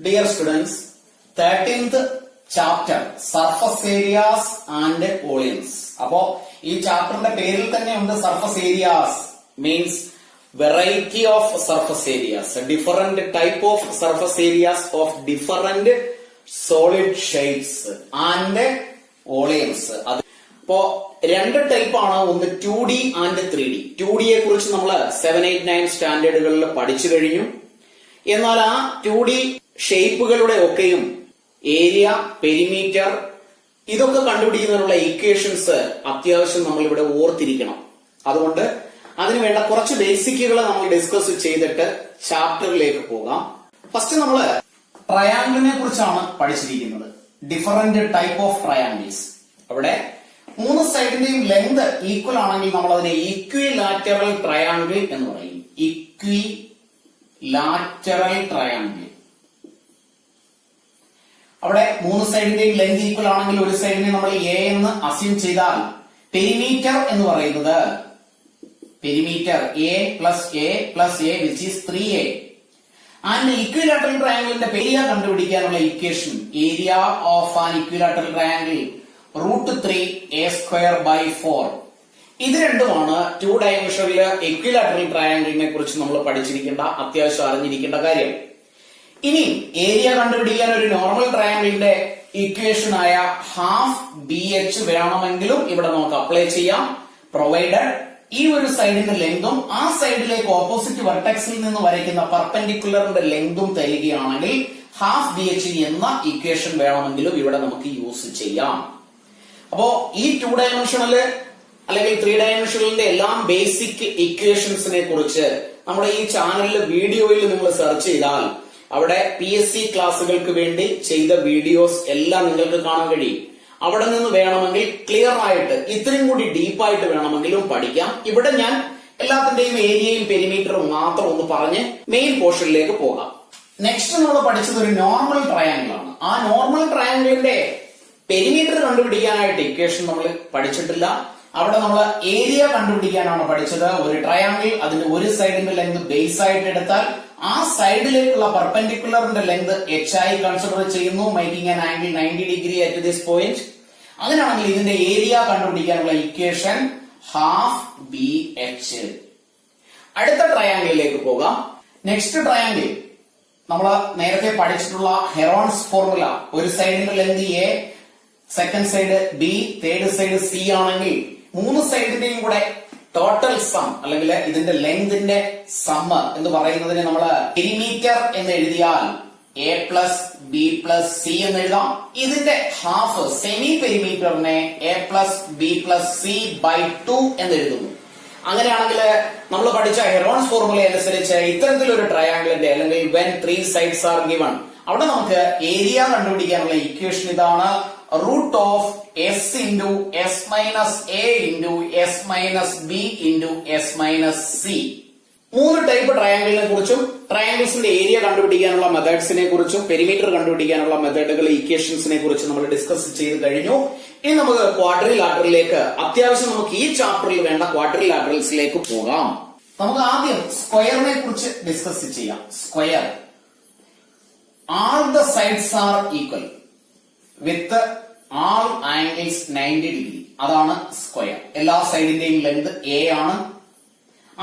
Dear students, 13th chapter surface areas and volumes. അപ്പോ ഈ ചാപ്റ്ററിന്റെ പേരിൽ തന്നെ ഉണ്ട് surface areas means variety of surface areas, different type of surface areas of different solid shapes and volumes. അപ്പോ രണ്ട് type ആണ്, ഒന്ന് 2D ആൻഡ് 3D. 2D യെ കുറിച്ച് നമ്മൾ 7, 8, 9 സ്റ്റാൻഡേർഡുകളിൽ പഠിച്ചു കഴിഞ്ഞു. എന്നാൽ ആ 2D ഷേപ്പുകളുടെ ഒക്കെയും ഏരിയ, പെരിമീറ്റർ ഇതൊക്കെ കണ്ടുപിടിക്കുന്നതിനുള്ള ഇക്വേഷൻസ് അത്യാവശ്യം നമ്മൾ ഇവിടെ ഓർത്തിരിക്കണം. അതുകൊണ്ട് അതിനുവേണ്ട കുറച്ച് ബേസിക്കുകൾ നമ്മൾ ഡിസ്കസ് ചെയ്തിട്ട് ചാപ്റ്ററിലേക്ക് പോകാം. ഫസ്റ്റ് നമ്മൾ ട്രയാങ്കിളിനെ കുറിച്ചാണ് പഠിച്ചിരിക്കുന്നത്. Different type of triangles. അവിടെ മൂന്ന് സൈഡിന്റെയും ലെങ്ത് ഈക്വൽ ആണെങ്കിൽ നമ്മൾ അതിനെ ഇക്വിലാറ്ററൽ ട്രയാങ്കിൾ എന്ന് പറയും. Equilateral triangle. അവിടെ മൂന്ന് സൈഡിന്റെയും ലെങ്ത് ഈക്വൽ ആണെങ്കിൽ ഒരു സൈഡിനെ നമ്മൾ എ എന്ന് അസ്യൂം ചെയ്താൽ പെരിമീറ്റർ എന്ന് പറയുന്നത് perimeter a plus a plus a which is 3a. And equilateral ട്രയാങ്കിളിന്റെ ഏരിയ കണ്ടുപിടിക്കാനുള്ള equation area of an equilateral triangle √3a²/4. ഇത് രണ്ടുമാണ് 2 ഡയമെൻഷനിലെ ഇക്വിലാറ്ററൽ ട്രയാങ്കിളിനെ കുറിച്ച് നമ്മൾ പഠിച്ചിരിക്കേണ്ട, അത്യാവശ്യം അറിഞ്ഞിരിക്കേണ്ട കാര്യം. ഇനി ഏരിയ കണ്ടുപിടിക്കാൻ ഒരു നോർമൽ ട്രയാങ്കിളിന്റെ ഇക്വേഷൻ ആയ ഹാഫ് BH വേണമെങ്കിലും ഇവിടെ നമുക്ക് അപ്ലൈ ചെയ്യാം, പ്രൊവൈഡഡ് ഈ ഒരു സൈഡിന്റെ ലെങ്തും ആ സൈഡിലേക്ക് ഓപ്പോസിറ്റ് വെർട്ടെക്സിൽ നിന്ന് വരയ്ക്കുന്ന പെർപെൻഡിക്കുലറിന്റെ ലെങ്തും തരികയാണെങ്കിൽ ഹാഫ് BH എന്ന ഇക്വേഷൻ വേണമെങ്കിലും ഇവിടെ നമുക്ക് യൂസ് ചെയ്യാം. അപ്പോ ഈ 2 ഡയമെൻഷനില് അല്ലെങ്കിൽ 3 ഡയമെൻഷനിന്റെ എല്ലാം ബേസിക് ഇക്വേഷൻസിനെ കുറിച്ച് നമ്മുടെ ഈ ചാനലിലെ വീഡിയോയിൽ നിങ്ങൾ സെർച്ച് ചെയ്താൽ അവിടെ PSC ക്ലാസുകൾക്ക് വേണ്ടി ചെയ്ത വീഡിയോസ് എല്ലാം നിങ്ങൾക്ക് കാണാൻ കഴിയും. അവിടെ നിന്ന് വേണമെങ്കിൽ ക്ലിയർ ആയിട്ട് ഇത്രയും കൂടി ഡീപ്പായിട്ട് വേണമെങ്കിലും പഠിക്കാം. ഇവിടെ ഞാൻ എല്ലാത്തിന്റെയും ഏരിയയും പെരിമീറ്ററും മാത്രം ഒന്ന് പറഞ്ഞ് മെയിൻ പോർഷനിലേക്ക് പോകാം. നെക്സ്റ്റ് നമ്മൾ പഠിച്ചത് ഒരു നോർമൽ ട്രയാങ്കിൾ ആണ്. ആ നോർമൽ ട്രയാങ്കിളിന്റെ പെരിമീറ്റർ കണ്ടുപിടിക്കാനായിട്ട് ഇക്വേഷൻ നമ്മൾ പഠിച്ചിട്ടില്ല. അവിടെ നമ്മൾ ഏരിയ കണ്ടുപിടിക്കാനാണ് പഠിച്ചത്. ഒരു ട്രയാങ്കിൾ അതിന്റെ ഒരു സൈഡിന്റെ ലെങ്ത് ബേസ് ആയിട്ട് എടുത്താൽ ആ സൈഡിലേക്കുള്ള പെർപെൻഡിക്കുലറിന്റെ ലെങ്ത് h ആയി കൺസിഡർ ചെയ്യുന്നു, making an angle 90 degree at this point. അങ്ങനെയാണെങ്കിൽ ഇതിന്റെ ഏരിയ കണ്ടുപിടിക്കാനുള്ള ഇക്വേഷൻ ഹാഫ് BH. അടുത്ത ട്രയാങ്കിളിലേക്ക് പോകാം. നെക്സ്റ്റ് ട്രയാങ്കിൾ നമ്മൾ നേരത്തെ പഠിച്ചിട്ടുള്ള ഹെറോൺസ് ഫോർമുല. ഒരു സൈഡിന്റെ length A, second side B, third side C ആണെങ്കിൽ മൂന്ന് സൈഡിന്റെയും കൂടെ ടോട്ടൽ സം അല്ലെങ്കിൽ ഇതിന്റെ ലെങ്തിന്റെ സം എന്ന് പറയുന്നതിനെ നമ്മൾ പെരിമീറ്റർ എന്ന് എഴുതിയാൽ A plus B plus C എന്ന് എഴുതാം. ഇതിന്റെ ഹാഫ് സെമി പെരിമീറ്ററിനെ A plus B plus C/2 എന്ന് എഴുതുന്നു. അങ്ങനെയാണെങ്കിൽ നമ്മൾ പഠിച്ച ഹെറോൺസ് ഫോർമുല അനുസരിച്ച് ഇത്തരത്തിലൊരു ട്രയാങ്കിളിന്റെ അല്ലെങ്കിൽ when 3 sides are given അവിടെ നമുക്ക് ഏരിയ കണ്ടുപിടിക്കാനുള്ള ഇക്വേഷൻ ഇതാണ്. root of s into s minus a into s minus b into s minus c. മൂന്ന് ടൈപ്പ് ട്രയാങ്കിളിനെ കുറിച്ചും ട്രയാങ്കിൾസിന്റെ ഏരിയ കണ്ടുപിടിക്കാനുള്ള മെത്തേഡ്സിനെ കുറിച്ചും പെരിമീറ്റർ കണ്ടുപിടിക്കാനുള്ള മെത്തേഡുകൾ, ഇക്വേഷൻസിനെ കുറിച്ച് നമ്മൾ ഡിസ്കസ് ചെയ്ത് കഴിഞ്ഞു. ഇനി നമുക്ക് ക്വാഡ്രിലാറ്ററലിലേക്ക്, അത്യാവശ്യം നമുക്ക് ഈ ചാപ്റ്ററിൽ വേണ്ട ക്വാഡ്രിലാറ്ററൽസിലേക്ക് പോകാം. നമുക്ക് ആദ്യം സ്ക്വയറിനെ കുറിച്ച് ഡിസ്കസ് ചെയ്യാം. Square, all the sides are equal with all angles 90 degree. അതാണ് സ്ക്വയർ. എല്ലാ സൈഡിന്റെയും ലെങ്ത് A ആണ്.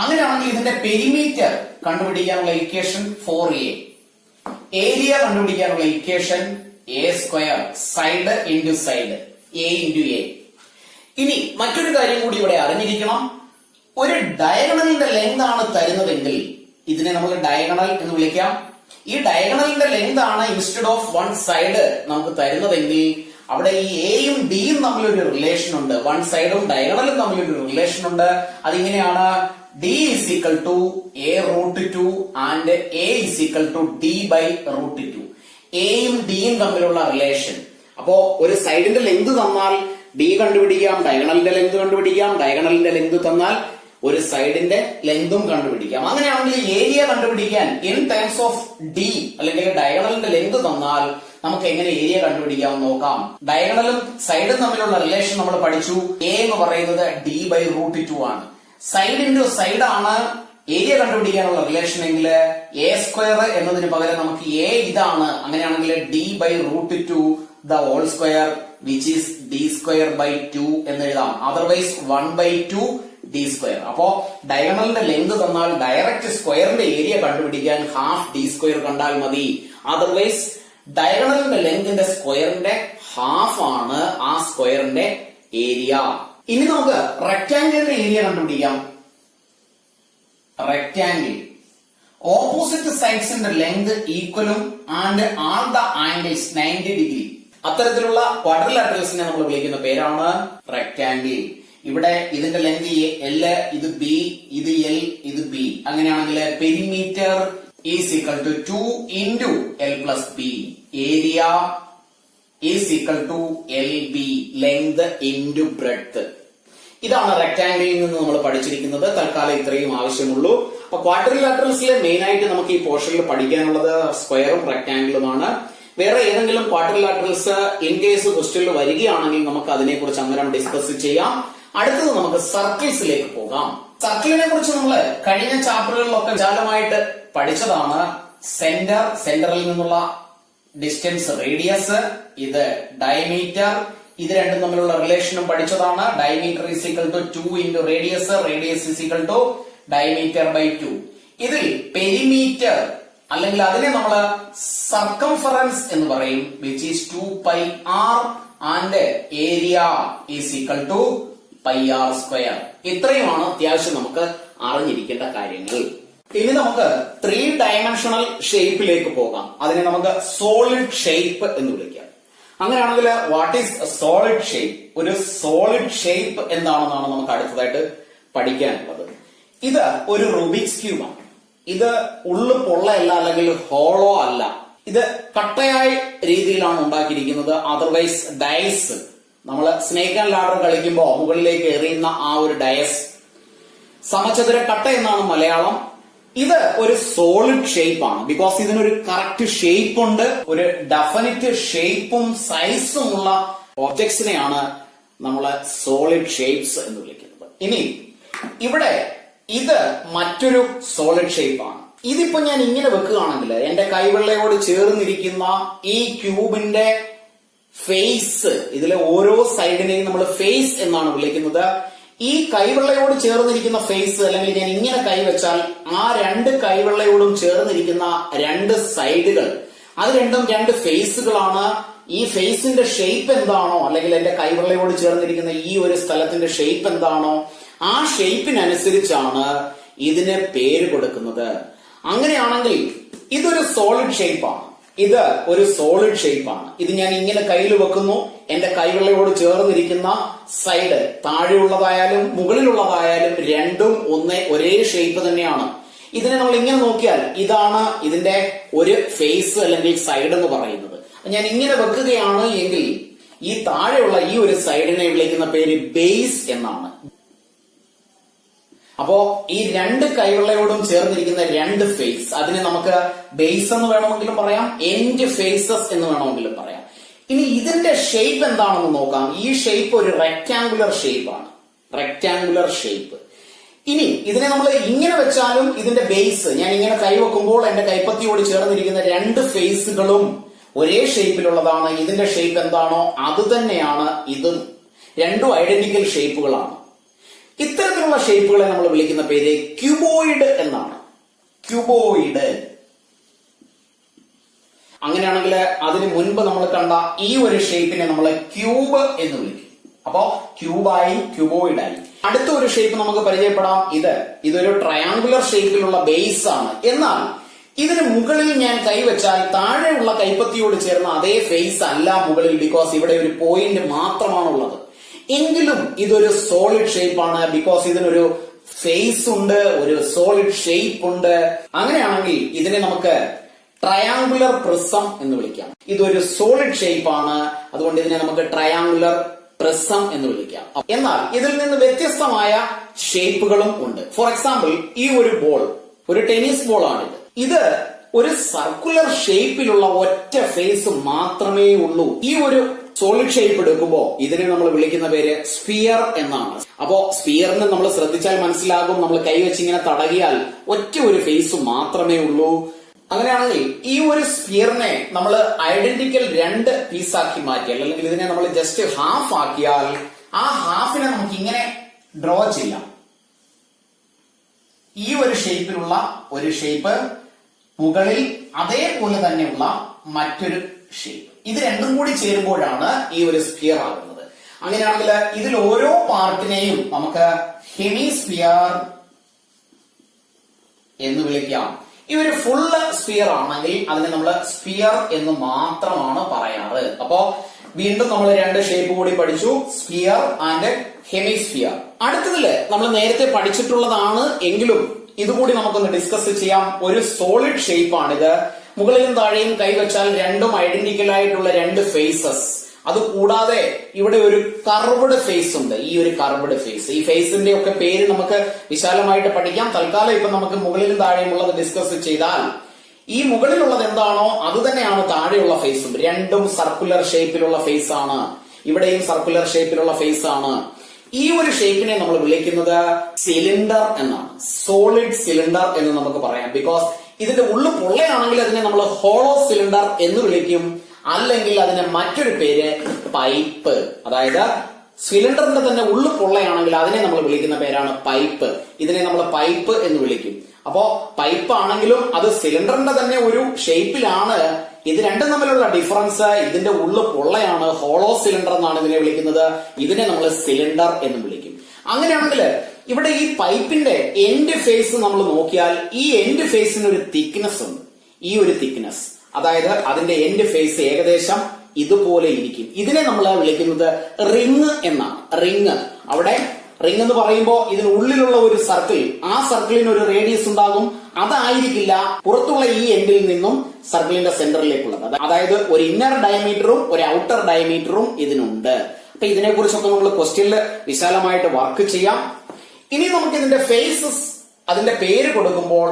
അങ്ങനെയാണെങ്കിൽ ഇതിന്റെ പെരിമീറ്റർ കണ്ടുപിടിക്കാനുള്ള ഇക്വേഷൻ 4a, ഏരിയ കണ്ടുപിടിക്കാനുള്ള equation A², side into side A into A. ഇനി മറ്റൊരു കാര്യം കൂടി ഇവിടെ അറിഞ്ഞിരിക്കണം. ഒരു ഡയഗണലിന്റെ ലെങ്ത് ആണ് തരുന്നതെങ്കിൽ ഇതിനെ നമ്മൾ ഡയഗണൽ എന്ന് വിളിക്കാം. ഈ ഡയഗണലിന്റെ ലെങ്ത് ആണ് ഇൻസ്റ്റെഡ് ഓഫ് വൺ സൈഡ് നമുക്ക് തരുന്നതെങ്കിൽ അവിടെ ഈ എയും ഡിയും തമ്മിലൊരു റിലേഷൻ ഉണ്ട്. വൺ സൈഡും ഡയഗണലും തമ്മിലൊരു റിലേഷൻ ഉണ്ട്. അതിങ്ങനെയാണ് D is equal to a√2 and a is equal to d/√2. എയും ഡിയും തമ്മിലുള്ള റിലേഷൻ. അപ്പോ ഒരു സൈഡിന്റെ ലെങ്ത് തന്നാൽ D കണ്ടുപിടിക്കാം, ഡയഗണലിന്റെ ലെങ്ത് കണ്ടുപിടിക്കാം. ഡയഗണലിന്റെ ലെങ്ത് തന്നാൽ ഒരു സൈഡിന്റെ ലെങ്തും കണ്ടുപിടിക്കാം. അങ്ങനെയാണെങ്കിൽ ഏരിയ കണ്ടുപിടിക്കാൻ ഇൻ ടേംസ് ഓഫ് D അല്ലെങ്കിൽ ഡയഗണലിന്റെ ലെങ്ത് തന്നാൽ നമുക്ക് എങ്ങനെ ഏരിയ കണ്ടുപിടിക്കാം നോക്കാം. ഡയഗണലും സൈഡും തമ്മിലുള്ള റിലേഷൻ നമ്മൾ പഠിച്ചു. A എന്ന് പറയുന്നത് d/√2 ആണ്. സൈഡ് ഇൻറ്റു സൈഡ് ആണ് ഏരിയ കണ്ടുപിടിക്കാനുള്ള റിലേഷൻ എങ്കിൽ എ സ്ക്വയർ എന്നതിന് പകരം നമുക്ക് എ ഇതാണ്, അങ്ങനെയാണെങ്കിൽ d/√2 the whole square which is d²/2 എന്ന് എഴുതാം. Otherwise 1/2 d². അപ്പോ ഡയഗണലിന്റെ ലെങ്ത് തന്നാൽ ഡയറക്റ്റ് സ്ക്വയറിന്റെ ഏരിയ കണ്ടുപിടിക്കാൻ ഹാഫ് d² കണ്ടാൽ മതി. അതർവൈസ് ഡയഗണലിന്റെ ലെങ്തിന്റെ സ്ക്വയറിന്റെ ഹാഫ് ആണ് ആ സ്ക്വയറിന്റെ ഏരിയ. ഇനി നമുക്ക് റെക്ടാംഗിളിന്റെ ഏരിയ കണ്ടുപിടിക്കാം. റെക്ടാംഗിൾ ഓപ്പോസിറ്റ് സൈഡ്സിന്റെ ലെങ്ത് ഈക്വലും and all the angles 90 degree. അത്തരത്തിലുള്ള ക്വാഡ്രിലാറ്ററൽസിനെ നമ്മൾ വിളിക്കുന്ന പേരാണ് റെക്ടാംഗിൾ. ഇവിടെ ഇതിന്റെ ലെങ്ത് L, ഇത് B, ഇത് L, ഇത് B. അങ്ങനെയാണെങ്കിൽ perimeter is equal to 2 into L plus B. Area is equal to LB, length into breadth. ഇതാണ് റെക്ടാംഗിളിൽ നിന്ന് നമ്മൾ പഠിച്ചിരിക്കുന്നത്. തൽക്കാലം ഇത്രയും ആവശ്യമുള്ളൂ. അപ്പൊ ക്വാഡ്രിലാറ്ററൽസിലെ മെയിൻ ആയിട്ട് നമുക്ക് ഈ പോർഷനിൽ പഠിക്കാനുള്ളത് സ്ക്വയറും റെക്ടാംഗിളുമാണ്. വേറെ ഏതെങ്കിലും ക്വാഡ്രിലാറ്ററൽസ് ഇൻ കേസ് ക്വസ്റ്റ്യനിൽ വരികയാണെങ്കിൽ നമുക്ക് അതിനെക്കുറിച്ച് അന്നേരം ഡിസ്കസ് ചെയ്യാം. അടുത്തത് നമുക്ക് സർക്കിൾസിലേക്ക് പോകാം. സർക്കിളിനെ കുറിച്ച് നമ്മൾ കഴിഞ്ഞ ചാപ്റ്ററുകളിലൊക്കെ വിശാലമായിട്ട് പഠിച്ചതാണ്. സെന്ററിൽ നിന്നുള്ള ഡിസ്റ്റൻസ് റേഡിയസ്, ഇത് ഡയമീറ്റർ, ഇത് രണ്ടും തമ്മിലുള്ള റിലേഷനും പഠിച്ചതാണ്. Diameter is equal to 2 into radius, radius is equal to ഡയമീറ്റർ/2. ഇതിൽ പെരിമീറ്റർ അല്ലെങ്കിൽ അതിനെ നമ്മൾ സർക്കംഫറൻസ് എന്ന് പറയും, which is 2πr and area is equal to πr². ഇത്രയുമാണ് അത്യാവശ്യം നമുക്ക് അറിഞ്ഞിരിക്കേണ്ട കാര്യങ്ങൾ. ഇനി നമുക്ക് 3 ഡയമെൻഷണൽ ഷേപ്പിലേക്ക് പോകാം. അതിനെ നമുക്ക് സോളിഡ് ഷേപ്പ് എന്ന് വിളിക്കാം. അങ്ങനെയാണെങ്കിൽ വാട്ട് ഈസ് സോളിഡ് ഷേപ്പ്? ഒരു സോളിഡ് ഷേപ്പ് എന്താണെന്നാണ് നമുക്ക് അടുത്തതായിട്ട് പഠിക്കാനുള്ളത്. ഇത് ഒരു റുബിക്സ് ക്യൂബാണ്. ഇത് ഉള്ളു പൊള്ളയല്ല, അല്ലെങ്കിൽ ഹോളോ അല്ല. ഇത് കട്ടയായ രീതിയിലാണ് ഉണ്ടാക്കിയിരിക്കുന്നത്. അതർവൈസ് ഡയസ്, നമ്മൾ സ്നേക്ക് ആൻഡ് ലാഡർ കളിക്കുമ്പോൾ മുകളിലേക്ക് എറിയുന്ന ആ ഒരു ഡയസ്, സമചതുര കട്ട എന്നാണ് മലയാളം. ഇത് ഒരു സോളിഡ് ഷേപ്പ് ആണ്. ബിക്കോസ് ഇതിനൊരു കറക്റ്റ് ഷേപ്പ് ഉണ്ട്. ഒരു ഡെഫിനിറ്റ് ഷേപ്പും സൈസും ഉള്ള ഒബ്ജക്ട്സിനെയാണ് നമ്മൾ സോളിഡ് ഷേപ്സ് എന്ന് വിളിക്കുന്നത്. ഇനി ഇവിടെ ഇത് മറ്റൊരു സോളിഡ് ഷേപ്പ് ആണ്. ഇതിപ്പോ ഞാൻ ഇങ്ങനെ വെക്കുകയാണെങ്കിൽ എന്റെ കൈവെള്ളയോട് ചേർന്നിരിക്കുന്ന ഈ ക്യൂബിന്റെ ഫേസ്, ഇതിലെ ഓരോ സൈഡിനെയും നമ്മൾ ഫേസ് എന്നാണ് വിളിക്കുന്നത്. ഈ കൈവെള്ളയോട് ചേർന്നിരിക്കുന്ന ഫേസ്, അല്ലെങ്കിൽ ഞാൻ ഇങ്ങനെ കൈവച്ചാൽ ആ രണ്ട് കൈവെള്ളയോടും ചേർന്നിരിക്കുന്ന രണ്ട് സൈഡുകൾ, അത് രണ്ടും രണ്ട് ഫേസുകളാണ്. ഈ ഫേസിന്റെ ഷേപ്പ് എന്താണോ, അല്ലെങ്കിൽ എന്റെ കൈവെള്ളയോട് ചേർന്നിരിക്കുന്ന ഈ ഒരു സ്ഥലത്തിന്റെ ഷേപ്പ് എന്താണോ, ആ ഷേപ്പിനനുസരിച്ചാണ് ഇതിന് പേര് കൊടുക്കുന്നത്. അങ്ങനെയാണെങ്കിൽ ഇതൊരു സോളിഡ് ഷേപ്പാണ്. ഇത് ഒരു സോളിഡ് ഷേപ്പാണ്. ഇത് ഞാൻ ഇങ്ങനെ കയ്യിൽ വെക്കുന്നു. എന്റെ കൈവെള്ളയോട് ചേർന്നിരിക്കുന്ന സൈഡ്, താഴെയുള്ളതായാലും മുകളിലുള്ളതായാലും രണ്ടും ഒരേ ഷേപ്പ് തന്നെയാണ്. ഇതിനെ നമ്മൾ ഇങ്ങനെ നോക്കിയാൽ ഇതാണ് ഇതിന്റെ ഒരു ഫേസ് അല്ലെങ്കിൽ സൈഡ് എന്ന് പറയുന്നത്. ഞാൻ ഇങ്ങനെ വെക്കുകയാണ് എങ്കിൽ ഈ താഴെയുള്ള ഈ ഒരു സൈഡിനെ വിളിക്കുന്ന പേര് ബേസ് എന്നാണ്. അപ്പോ ഈ രണ്ട് കൈവെള്ളയോടും ചേർന്നിരിക്കുന്ന രണ്ട് ഫേസ്, അതിനെ നമുക്ക് ബേസ് എന്ന് വേണമെങ്കിലും പറയാം, എൻഡ് ഫേസസ് എന്ന് വേണമെങ്കിലും പറയാം. ഇനി ഇതിന്റെ ഷേപ്പ് എന്താണെന്ന് നോക്കാം. ഈ ഷേപ്പ് ഒരു റെക്ടാംഗുലർ ഷേപ്പാണ്. Rectangular shape. ഇനി ഇതിനെ നമ്മൾ ഇങ്ങനെ വെച്ചാലും ഇതിന്റെ ബേസ്, ഞാൻ ഇങ്ങനെ കൈവെക്കുമ്പോൾ എന്റെ കൈപ്പത്തിയോട് ചേർന്നിരിക്കുന്ന രണ്ട് ഫേസുകളും ഒരേ ഷേപ്പിലുള്ളതാണ്. ഇതിന്റെ ഷേപ്പ് എന്താണോ അത് തന്നെയാണ് ഇതും. രണ്ടും ഐഡന്റിക്കൽ ഷേപ്പുകളാണ്. ഇത്തരത്തിലുള്ള ഷേപ്പുകളെ നമ്മൾ വിളിക്കുന്ന പേര് ക്യൂബോയിഡ് എന്നാണ്. ക്യൂബോയിഡ്. അങ്ങനെയാണെങ്കിൽ അതിന് മുൻപ് നമ്മൾ കണ്ട ഈ ഒരു ഷേപ്പിനെ നമ്മൾ ക്യൂബ് എന്ന് വിളിക്കും. അപ്പോ ക്യൂബായി, ക്യൂബോയിഡായി. അടുത്ത ഒരു ഷേപ്പ് നമുക്ക് പരിചയപ്പെടാം. ഇതൊരു ട്രയാങ്കുലർ ഷേപ്പിലുള്ള ബേസ് ആണ്. എന്നാൽ ഇതിന് മുകളിൽ ഞാൻ കൈവച്ചാൽ താഴെയുള്ള കൈപ്പത്തിയോട് ചേർന്ന അതേ ഫേസ് അല്ല മുകളിൽ. ബിക്കോസ് ഇവിടെ ഒരു പോയിന്റ് മാത്രമാണുള്ളത്. എങ്കിലും ഇതൊരു സോളിഡ് ഷേപ്പാണ്. ബിക്കോസ് ഇതിനൊരു ഫേസ് ഉണ്ട്, ഒരു സോളിഡ് ഷേപ്പ് ഉണ്ട്. അങ്ങനെയാണെങ്കിൽ ഇതിനെ നമുക്ക് ട്രയാങ്കുലർ പ്രിസം എന്ന് വിളിക്കാം. ഇതൊരു സോളിഡ് ഷേപ്പാണ്, അതുകൊണ്ട് ഇതിനെ നമുക്ക് ട്രയാങ്കുലർ പ്രിസം എന്ന് വിളിക്കാം. എന്നാൽ ഇതിൽ നിന്ന് വ്യത്യസ്തമായ ഷേപ്പുകളും ഉണ്ട്. ഫോർ എക്സാമ്പിൾ, ഈ ഒരു ബോൾ, ഒരു ടെന്നീസ് ബോൾ ആണിത്. ഇത് ഒരു സർക്കുലർ ഷേപ്പിലുള്ള ഒറ്റ ഫേസ് മാത്രമേ ഉള്ളൂ. ഈ ഒരു സോളിഡ് ഷേപ്പ് എടുക്കുമ്പോൾ ഇതിനെ നമ്മൾ വിളിക്കുന്ന പേര് സ്ഫിയർ എന്നാണ്. അപ്പോ സ്ഫിയറിന് നമ്മൾ ശ്രദ്ധിച്ചാൽ മനസ്സിലാകും, നമ്മൾ കൈവച്ച് ഇങ്ങനെ തടകിയാൽ ഒറ്റ ഒരു ഫേസ് മാത്രമേ ഉള്ളൂ. അങ്ങനെയാണെങ്കിൽ ഈ ഒരു സ്ഫിയറിനെ നമ്മൾ ഐഡന്റിക്കൽ രണ്ട് പീസാക്കി മാറ്റിയാൽ, അല്ലെങ്കിൽ ഇതിനെ നമ്മൾ ജസ്റ്റ് ഹാഫ് ആക്കിയാൽ, ആ ഹാഫിനെ നമുക്ക് ഇങ്ങനെ ഡ്രോ ചെയ്യാം. ഈ ഒരു ഷേപ്പിലുള്ള ഒരു ഷേപ്പ്, മുകളിൽ അതേപോലെ തന്നെയുള്ള മറ്റൊരു ഷേപ്പ്, ഇത് രണ്ടും കൂടി ചേരുമ്പോഴാണ് ഈ ഒരു സ്ഫിയർ ആകുന്നത്. അങ്ങനെയാണെങ്കിൽ ഇതിൽ ഓരോ പാർട്ടിനെയും നമുക്ക് ഹെമിസ്ഫിയർ എന്ന് വിളിക്കാം. ഈ ഒരു ഫുള്ള് സ്ഫിയർ ആണെങ്കിൽ അതിനെ നമ്മൾ സ്ഫിയർ എന്ന് മാത്രമാണ് പറയാറ്. അപ്പോ വീണ്ടും നമ്മൾ രണ്ട് ഷേപ്പ് കൂടി പഠിച്ചു, സ്ഫിയർ ആൻഡ് ഹെമിസ്ഫിയർ. അടുത്തതില് നമ്മൾ നേരത്തെ പഠിച്ചിട്ടുള്ളതാണ് എങ്കിലും ഇതുകൂടി നമുക്കൊന്ന് ഡിസ്കസ് ചെയ്യാം. ഒരു സോളിഡ് ഷേപ്പ് ആണിത്. മുകളിലും താഴെയും കൈവച്ചാൽ രണ്ടും ഐഡന്റിക്കൽ ആയിട്ടുള്ള രണ്ട് ഫേസസ്. അത് കൂടാതെ ഇവിടെ ഒരു കർവ്ഡ് ഫേസ് ഉണ്ട്. ഈ ഒരു കർവ്ഡ് ഫേസ്, ഈ ഫേസിന്റെ ഒക്കെ പേര് നമുക്ക് വിശാലമായിട്ട് പഠിക്കാം. തൽക്കാലം ഇപ്പൊ നമുക്ക് മുകളിലും താഴെയും ഉള്ളത് ഡിസ്കസ് ചെയ്താൽ, ഈ മുകളിലുള്ളത് എന്താണോ അത് തന്നെയാണ് താഴെയുള്ള ഫേസും. രണ്ടും സർക്കുലർ ഷേപ്പിലുള്ള ഫേസ് ആണ്. ഇവിടെയും സർക്കുലർ ഷേപ്പിലുള്ള ഫേസ് ആണ്. ഈ ഒരു ഷേപ്പിനെ നമ്മൾ വിളിക്കുന്നത് സിലിണ്ടർ എന്നാണ്. സോളിഡ് സിലിണ്ടർ എന്ന് നമുക്ക് പറയാം. ബിക്കോസ് ഇതിന്റെ ഉള്ളു പൊള്ളയാണെങ്കിൽ അതിനെ നമ്മൾ ഹോളോ സിലിണ്ടർ എന്ന് വിളിക്കും. അല്ലെങ്കിൽ അതിന് മറ്റൊരു പേര് പൈപ്പ്. അതായത് സിലിണ്ടറിന്റെ തന്നെ ഉള്ളു പൊള്ളയാണെങ്കിൽ അതിനെ നമ്മൾ വിളിക്കുന്ന പേരാണ് പൈപ്പ്. ഇതിനെ നമ്മൾ പൈപ്പ് എന്ന് വിളിക്കും. അപ്പോ പൈപ്പ് ആണെങ്കിലും അത് സിലിണ്ടറിന്റെ തന്നെ ഒരു ഷേപ്പിലാണ്. ഇത് രണ്ടും തമ്മിലുള്ള ഡിഫറൻസ്, ഇതിന്റെ ഉള്ളു പൊള്ളയാണ്, ഹോളോ സിലിണ്ടർ എന്നാണ് ഇതിനെ വിളിക്കുന്നത്. ഇതിനെ നമ്മൾ സിലിണ്ടർ എന്ന് വിളിക്കും. അങ്ങനെയാണെങ്കിൽ ഇവിടെ ഈ പൈപ്പിന്റെ എൻഡ് ഫേസ് നമ്മൾ നോക്കിയാൽ, ഈ എൻഡ് ഫേസിന് ഒരു തിക്നെസ് ഉണ്ട്. ഈ ഒരു തിക്നെസ്, അതായത് അതിന്റെ എൻഡ് ഫേസ് ഏകദേശം ഇതുപോലെ ഇരിക്കും. ഇതിനെ നമ്മൾ വിളിക്കുന്നത് റിങ് എന്നാണ്. റിങ്, അവിടെ റിങ് എന്ന് പറയുമ്പോൾ ഇതിനുള്ളിലുള്ള ഒരു സർക്കിൾ, ആ സർക്കിളിന് ഒരു റേഡിയസ് ഉണ്ടാകും. അതായിരിക്കില്ല പുറത്തുള്ള ഈ എൻഡിൽ നിന്നും സർക്കിളിന്റെ സെന്ററിലേക്കുള്ളത്. അതായത് ഒരു ഇന്നർ ഡയമീറ്ററും ഒരു ഔട്ടർ ഡയമീറ്ററും ഇതിനുണ്ട്. അപ്പൊ ഇതിനെ കുറിച്ചൊക്കെ നമ്മൾ ക്വസ്റ്റ്യനിൽ വിശാലമായിട്ട് വർക്ക് ചെയ്യാം. ഇനി നമുക്ക് ഇതിന്റെ ഫേസസ്, അതിന്റെ പേര് കൊടുക്കുമ്പോൾ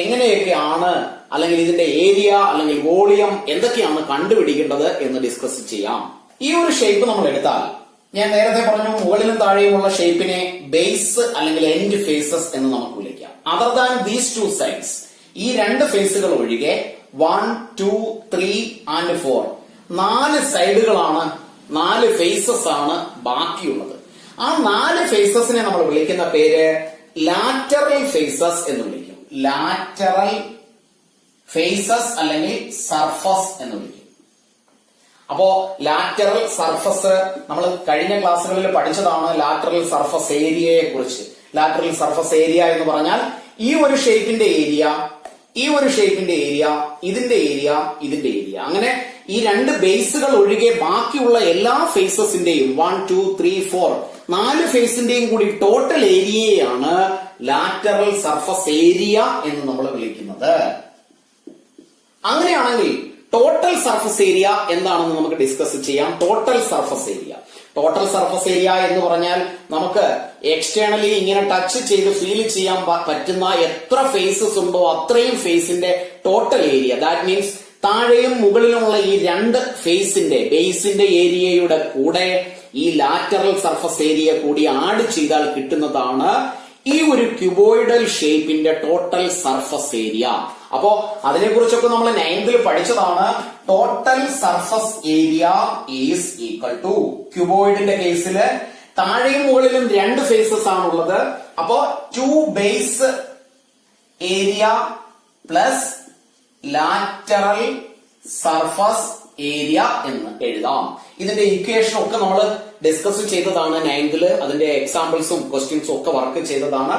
എങ്ങനെയൊക്കെയാണ്, അല്ലെങ്കിൽ ഇതിന്റെ ഏരിയ അല്ലെങ്കിൽ വോളിയം എന്തൊക്കെയാണ് കണ്ടുപിടിക്കേണ്ടത് എന്ന് ഡിസ്കസ് ചെയ്യാം. ഈ ഒരു ഷേപ്പ് നമ്മൾ എടുത്താൽ, ഞാൻ നേരത്തെ പറഞ്ഞു മുകളിലും താഴെയുമുള്ള ഷേപ്പിനെ ബേസ് അല്ലെങ്കിൽ എൻഡ് ഫേസസ് എന്ന് നമുക്ക് വിളിക്കാം. Other than these two sides, ഈ രണ്ട് ഫേസുകൾ ഒഴികെ 1, 2, 3 and 4 4 സൈഡുകളാണ്, 4 ഫേസസ് ആണ് ബാക്കിയുള്ളത്. ആ 4 ഫേസസിനെ നമ്മൾ വിളിക്കുന്ന പേര് ലാറ്ററൽ ഫേസസ് എന്ന് വിളിക്കും. ലാറ്ററൽ ഫേസസ് അല്ലെങ്കിൽ സർഫസ് എന്ന് വിളിക്കും. അപ്പോ ലാറ്ററൽ സർഫസ് നമ്മൾ കഴിഞ്ഞ ക്ലാസ്സുകളിൽ പഠിച്ചതാണ്. ലാറ്ററൽ സർഫസ് ഏരിയയെ കുറിച്ച്. ലാറ്ററൽ സർഫസ് ഏരിയ എന്ന് പറഞ്ഞാൽ ഈ ഒരു ഷേപ്പിന്റെ ഏരിയ, ഈ ഒരു ഷേപ്പിന്റെ ഏരിയ, ഇതിന്റെ ഏരിയ, ഇതിന്റെ ഏരിയ, അങ്ങനെ ഈ രണ്ട് ബേസുകൾ ഒഴികെ ബാക്കിയുള്ള എല്ലാ ഫേസസിന്റെയും 1, 2, 3, 4 4 ഫേസിന്റെയും കൂടി ടോട്ടൽ ഏരിയയാണ് ലാറ്ററൽ സർഫസ് ഏരിയ എന്ന് നമ്മൾ വിളിക്കുന്നത്. അങ്ങനെയാണെങ്കിൽ ടോട്ടൽ സർഫസ് ഏരിയ എന്താണെന്ന് നമുക്ക് ഡിസ്കസ് ചെയ്യാം. Total surface area, total surface area എന്ന് പറഞ്ഞാൽ നമുക്ക് എക്സ്റ്റേണലി ഇങ്ങനെ ടച്ച് ചെയ്ത് ഫീൽ ചെയ്യാൻ പറ്റുന്ന എത്ര ഫേസസ് ഉണ്ടോ അത്രയും ഫേസിന്റെ ടോട്ടൽ ഏരിയ. ദാറ്റ് മീൻസ് താഴെയും മുകളിലുമുള്ള ഈ രണ്ട് ഫേസിന്റെ ബേസിന്റെ ഏരിയയുടെ കൂടെ ഈ ലാറ്ററൽ സർഫസ് ഏരിയ കൂടി ആഡ് ചെയ്താൽ കിട്ടുന്നതാണ് ഈ ഒരു ക്യൂബോയിഡൽ ഷേപ്പിന്റെ ടോട്ടൽ സർഫസ് ഏരിയ. അപ്പോ അതിനെക്കുറിച്ചൊക്കെ നമ്മൾ 9th പഠിച്ചതാണ്. Total surface area is equal to, ക്യൂബോയിഡിന്റെ കേസിൽ താഴെയും മുകളിലും രണ്ട് ഫേസസ് ആണുള്ളത്. അപ്പോ 2 base area plus lateral surface area എന്ന് എഴുതാം. ഇതിന്റെ ഇക്വേഷൻ ഒക്കെ നമ്മൾ ഡിസ്കസ് ചെയ്തതാണ് 9th. അതിന്റെ എക്സാമ്പിൾസും ക്വസ്റ്റ്യൻസും ഒക്കെ വർക്ക് ചെയ്തതാണ്.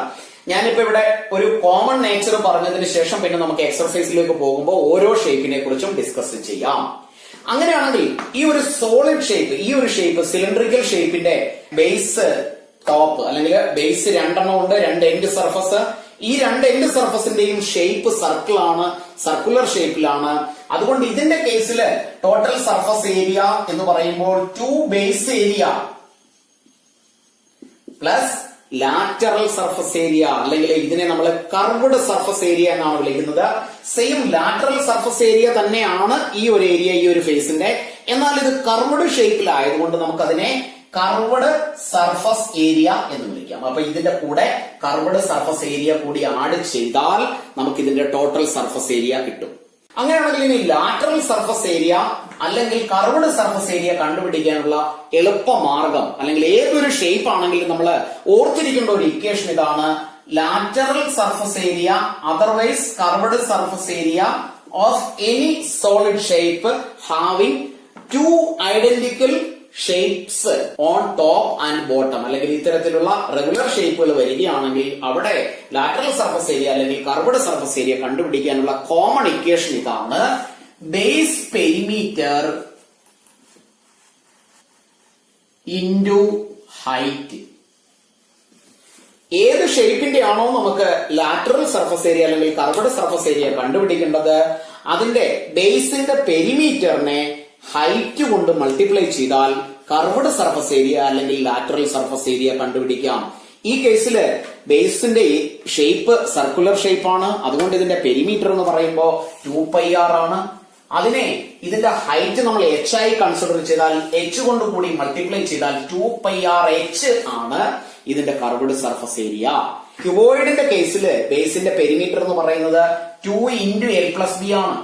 ഞാനിപ്പോ ഇവിടെ ഒരു കോമൺ നേച്ചർ പറഞ്ഞതിന് ശേഷം പിന്നെ നമുക്ക് എക്സർസൈസിലേക്ക് പോകുമ്പോൾ ഓരോ ഷേപ്പിനെ കുറിച്ചും ഡിസ്കസ് ചെയ്യാം. അങ്ങനെയാണെങ്കിൽ ഈ ഒരു സോളിഡ് ഷേപ്പ്, ഈ ഒരു ഷേപ്പ് സിലിണ്ടറിക്കൽ ഷേപ്പിന്റെ ബേസ് ടോപ്പ് അല്ലെങ്കിൽ ബേസ് രണ്ടെണ്ണം ഉണ്ട്, രണ്ട് എൻഡ് സർഫസ്. ഈ രണ്ട് എൻഡ് സർഫസിന്റെയും ഷേപ്പ് സർക്കിൾ ആണ്, സർക്കുലർ ഷേപ്പിലാണ്. അതുകൊണ്ട് ഇതിന്റെ കേസിൽ ടോട്ടൽ സർഫസ് ഏരിയ എന്ന് പറയുമ്പോൾ 2 base area plus lateral surface area, അല്ലെങ്കിൽ ഇതിനെ നമ്മൾ കർവ്ഡ് സർഫസ് ഏരിയ എന്നാണ് വിളിക്കുന്നത്. സെയിം ലാറ്ററൽ സർഫസ് ഏരിയ തന്നെയാണ് ഈ ഒരു ഏരിയ, ഈ ഒരു ഫേസിന്റെ. എന്നാൽ ഇത് കർവ്ഡ് ഷേപ്പിലായതുകൊണ്ട് നമുക്കതിനെ കർവ്ഡ് സർഫസ് ഏരിയ എന്ന് വിളിക്കാം. അപ്പൊ ഇതിന്റെ കൂടെ കർവ്ഡ് സർഫസ് ഏരിയ കൂടി ആഡ് ചെയ്താൽ നമുക്ക് ഇതിന്റെ ടോട്ടൽ സർഫസ് ഏരിയ കിട്ടും. അങ്ങനെയാണെങ്കിൽ ഇനി ലാറ്ററൽ സർഫസ് ഏരിയ അല്ലെങ്കിൽ കർവ്ഡ് സർഫസ് ഏരിയ കണ്ടുപിടിക്കാനുള്ള എളുപ്പമാർഗം, അല്ലെങ്കിൽ ഏതൊരു ഷേപ്പ് ആണെങ്കിലും നമ്മൾ ഓർത്തിരിക്കേണ്ട ഒരു ഇക്വേഷൻ ഇതാണ്: lateral surface area otherwise curved surface area of any solid shape having two identical shapes on top and bottom. അല്ലെങ്കിൽ ഇത്തരത്തിലുള്ള റെഗുലർ ഷേപ്പുകൾ വരികയാണെങ്കിൽ അവിടെ ലാറ്ററൽ സർഫസ് ഏരിയ അല്ലെങ്കിൽ കർവ്ഡ് സർഫസ് ഏരിയ കണ്ടുപിടിക്കാനുള്ള കോമൺ ഇക്വേഷൻ ഇതാണ്: ബേസ് പെരിമീറ്റർ ഇൻറ്റു ഹൈറ്റ്. ഏത് ഷേപ്പിന്റെ ആണോ നമുക്ക് ലാറ്ററൽ സർഫസ് ഏരിയ അല്ലെങ്കിൽ കർവ്ഡ് സർഫസ് ഏരിയ കണ്ടുപിടിക്കേണ്ടത്, അതിന്റെ ബേസിന്റെ പെരിമീറ്ററിനെ ഹൈറ്റ് കൊണ്ട് മൾട്ടിപ്ലൈ ചെയ്താൽ കർവ്ഡ് സർഫസ് ഏരിയ അല്ലെങ്കിൽ ലാറ്ററൽ സർഫസ് ഏരിയ കണ്ടുപിടിക്കാം. ഈ കേസില് ബേസിന്റെ ഷേപ്പ് സർക്കുലർ ഷേപ്പ് ആണ്, അതുകൊണ്ട് ഇതിന്റെ പെരിമീറ്റർ എന്ന് പറയുമ്പോൾ 2πr ആണ്. അതിനെ ഇതിന്റെ ഹൈറ്റ് നമ്മൾ h ആയി കൺസിഡർ ചെയ്താൽ h കൊണ്ട് കൂടി മൾട്ടിപ്ലൈ ചെയ്താൽ 2πrh ആണ് ഇതിന്റെ കർവ്ഡ് സർഫസ് ഏരിയ. ക്യൂബോയിഡിന്റെ കേസില് ബേസിന്റെ പെരിമീറ്റർ എന്ന് പറയുന്നത് 2 × l+b ആണ്.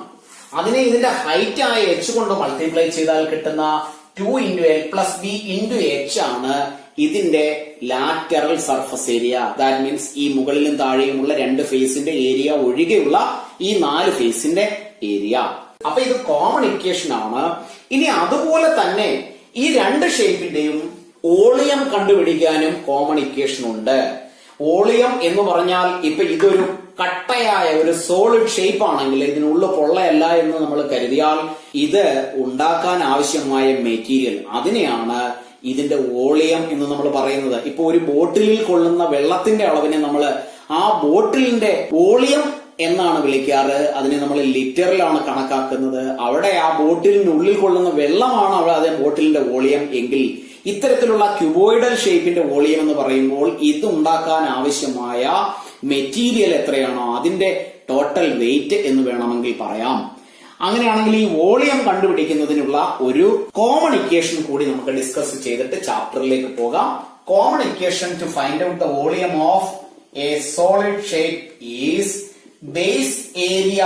അതിനെ ഇതിന്റെ ഹൈറ്റ് ആയ h കൊണ്ട് മൾട്ടിപ്ലൈ ചെയ്താൽ കിട്ടുന്ന 2 × l+b × h ആണ് ഇതിന്റെ lateral surface area. That means ഈ മുകളിലും താഴെയുമുള്ള രണ്ട് ഫേസിന്റെ ഏരിയ ഒഴികെയുള്ള ഈ 4 ഫേസിന്റെ ഏരിയ. അപ്പൊ ഇത് കോമൺ ഇക്വേഷൻ ആണ്. ഇനി അതുപോലെ തന്നെ ഈ രണ്ട് ഷേപ്പിന്റെയും വോളിയം കണ്ടുപിടിക്കാനും കോമൺ ഇക്വേഷൻ ഉണ്ട്. വോളിയം എന്ന് പറഞ്ഞാൽ ഇപ്പൊ ഇതൊരു കട്ടയായ ഒരു സോളിഡ് ഷേപ്പ് ആണെങ്കിൽ ഇതിനുള്ള പൊള്ളയല്ല എന്ന് നമ്മൾ കരുതിയാൽ ഇത് ഉണ്ടാക്കാൻ ആവശ്യമായ മെറ്റീരിയൽ, അതിനെയാണ് ഇതിന്റെ വോളിയം എന്ന് നമ്മൾ പറയുന്നത്. ഇപ്പൊ ഒരു ബോട്ടിലിൽ കൊള്ളുന്ന വെള്ളത്തിന്റെ അളവിനെ നമ്മൾ ആ ബോട്ടിലിന്റെ വോളിയം എന്നാണ് വിളിക്കാറ്. അതിനെ നമ്മൾ ലിറ്ററിലാണ് കണക്കാക്കുന്നത്. അവിടെ ആ ബോട്ടിലിനുള്ളിൽ കൊള്ളുന്ന വെള്ളമാണ് അവിടെ അതേ ബോട്ടിലിന്റെ വോളിയം എങ്കിൽ ഇത്തരത്തിലുള്ള ക്യൂബോയിഡൽ ഷേപ്പിന്റെ വോളിയം എന്ന് പറയുമ്പോൾ ഇത് ഉണ്ടാക്കാൻ ആവശ്യമായ മെറ്റീരിയൽ എത്രയാണോ അതിന്റെ ടോട്ടൽ വെയിറ്റ് എന്ന് വേണമെങ്കിൽ പറയാം. അങ്ങനെയാണെങ്കിൽ ഈ വോളിയം കണ്ടുപിടിക്കുന്നതിനുള്ള ഒരു കോമൺ ഇക്വേഷൻ കൂടി നമുക്ക് ഡിസ്കസ് ചെയ്തിട്ട് ചാപ്റ്ററിലേക്ക് പോകാം. Common equation two find out the volume of A solid shape is base area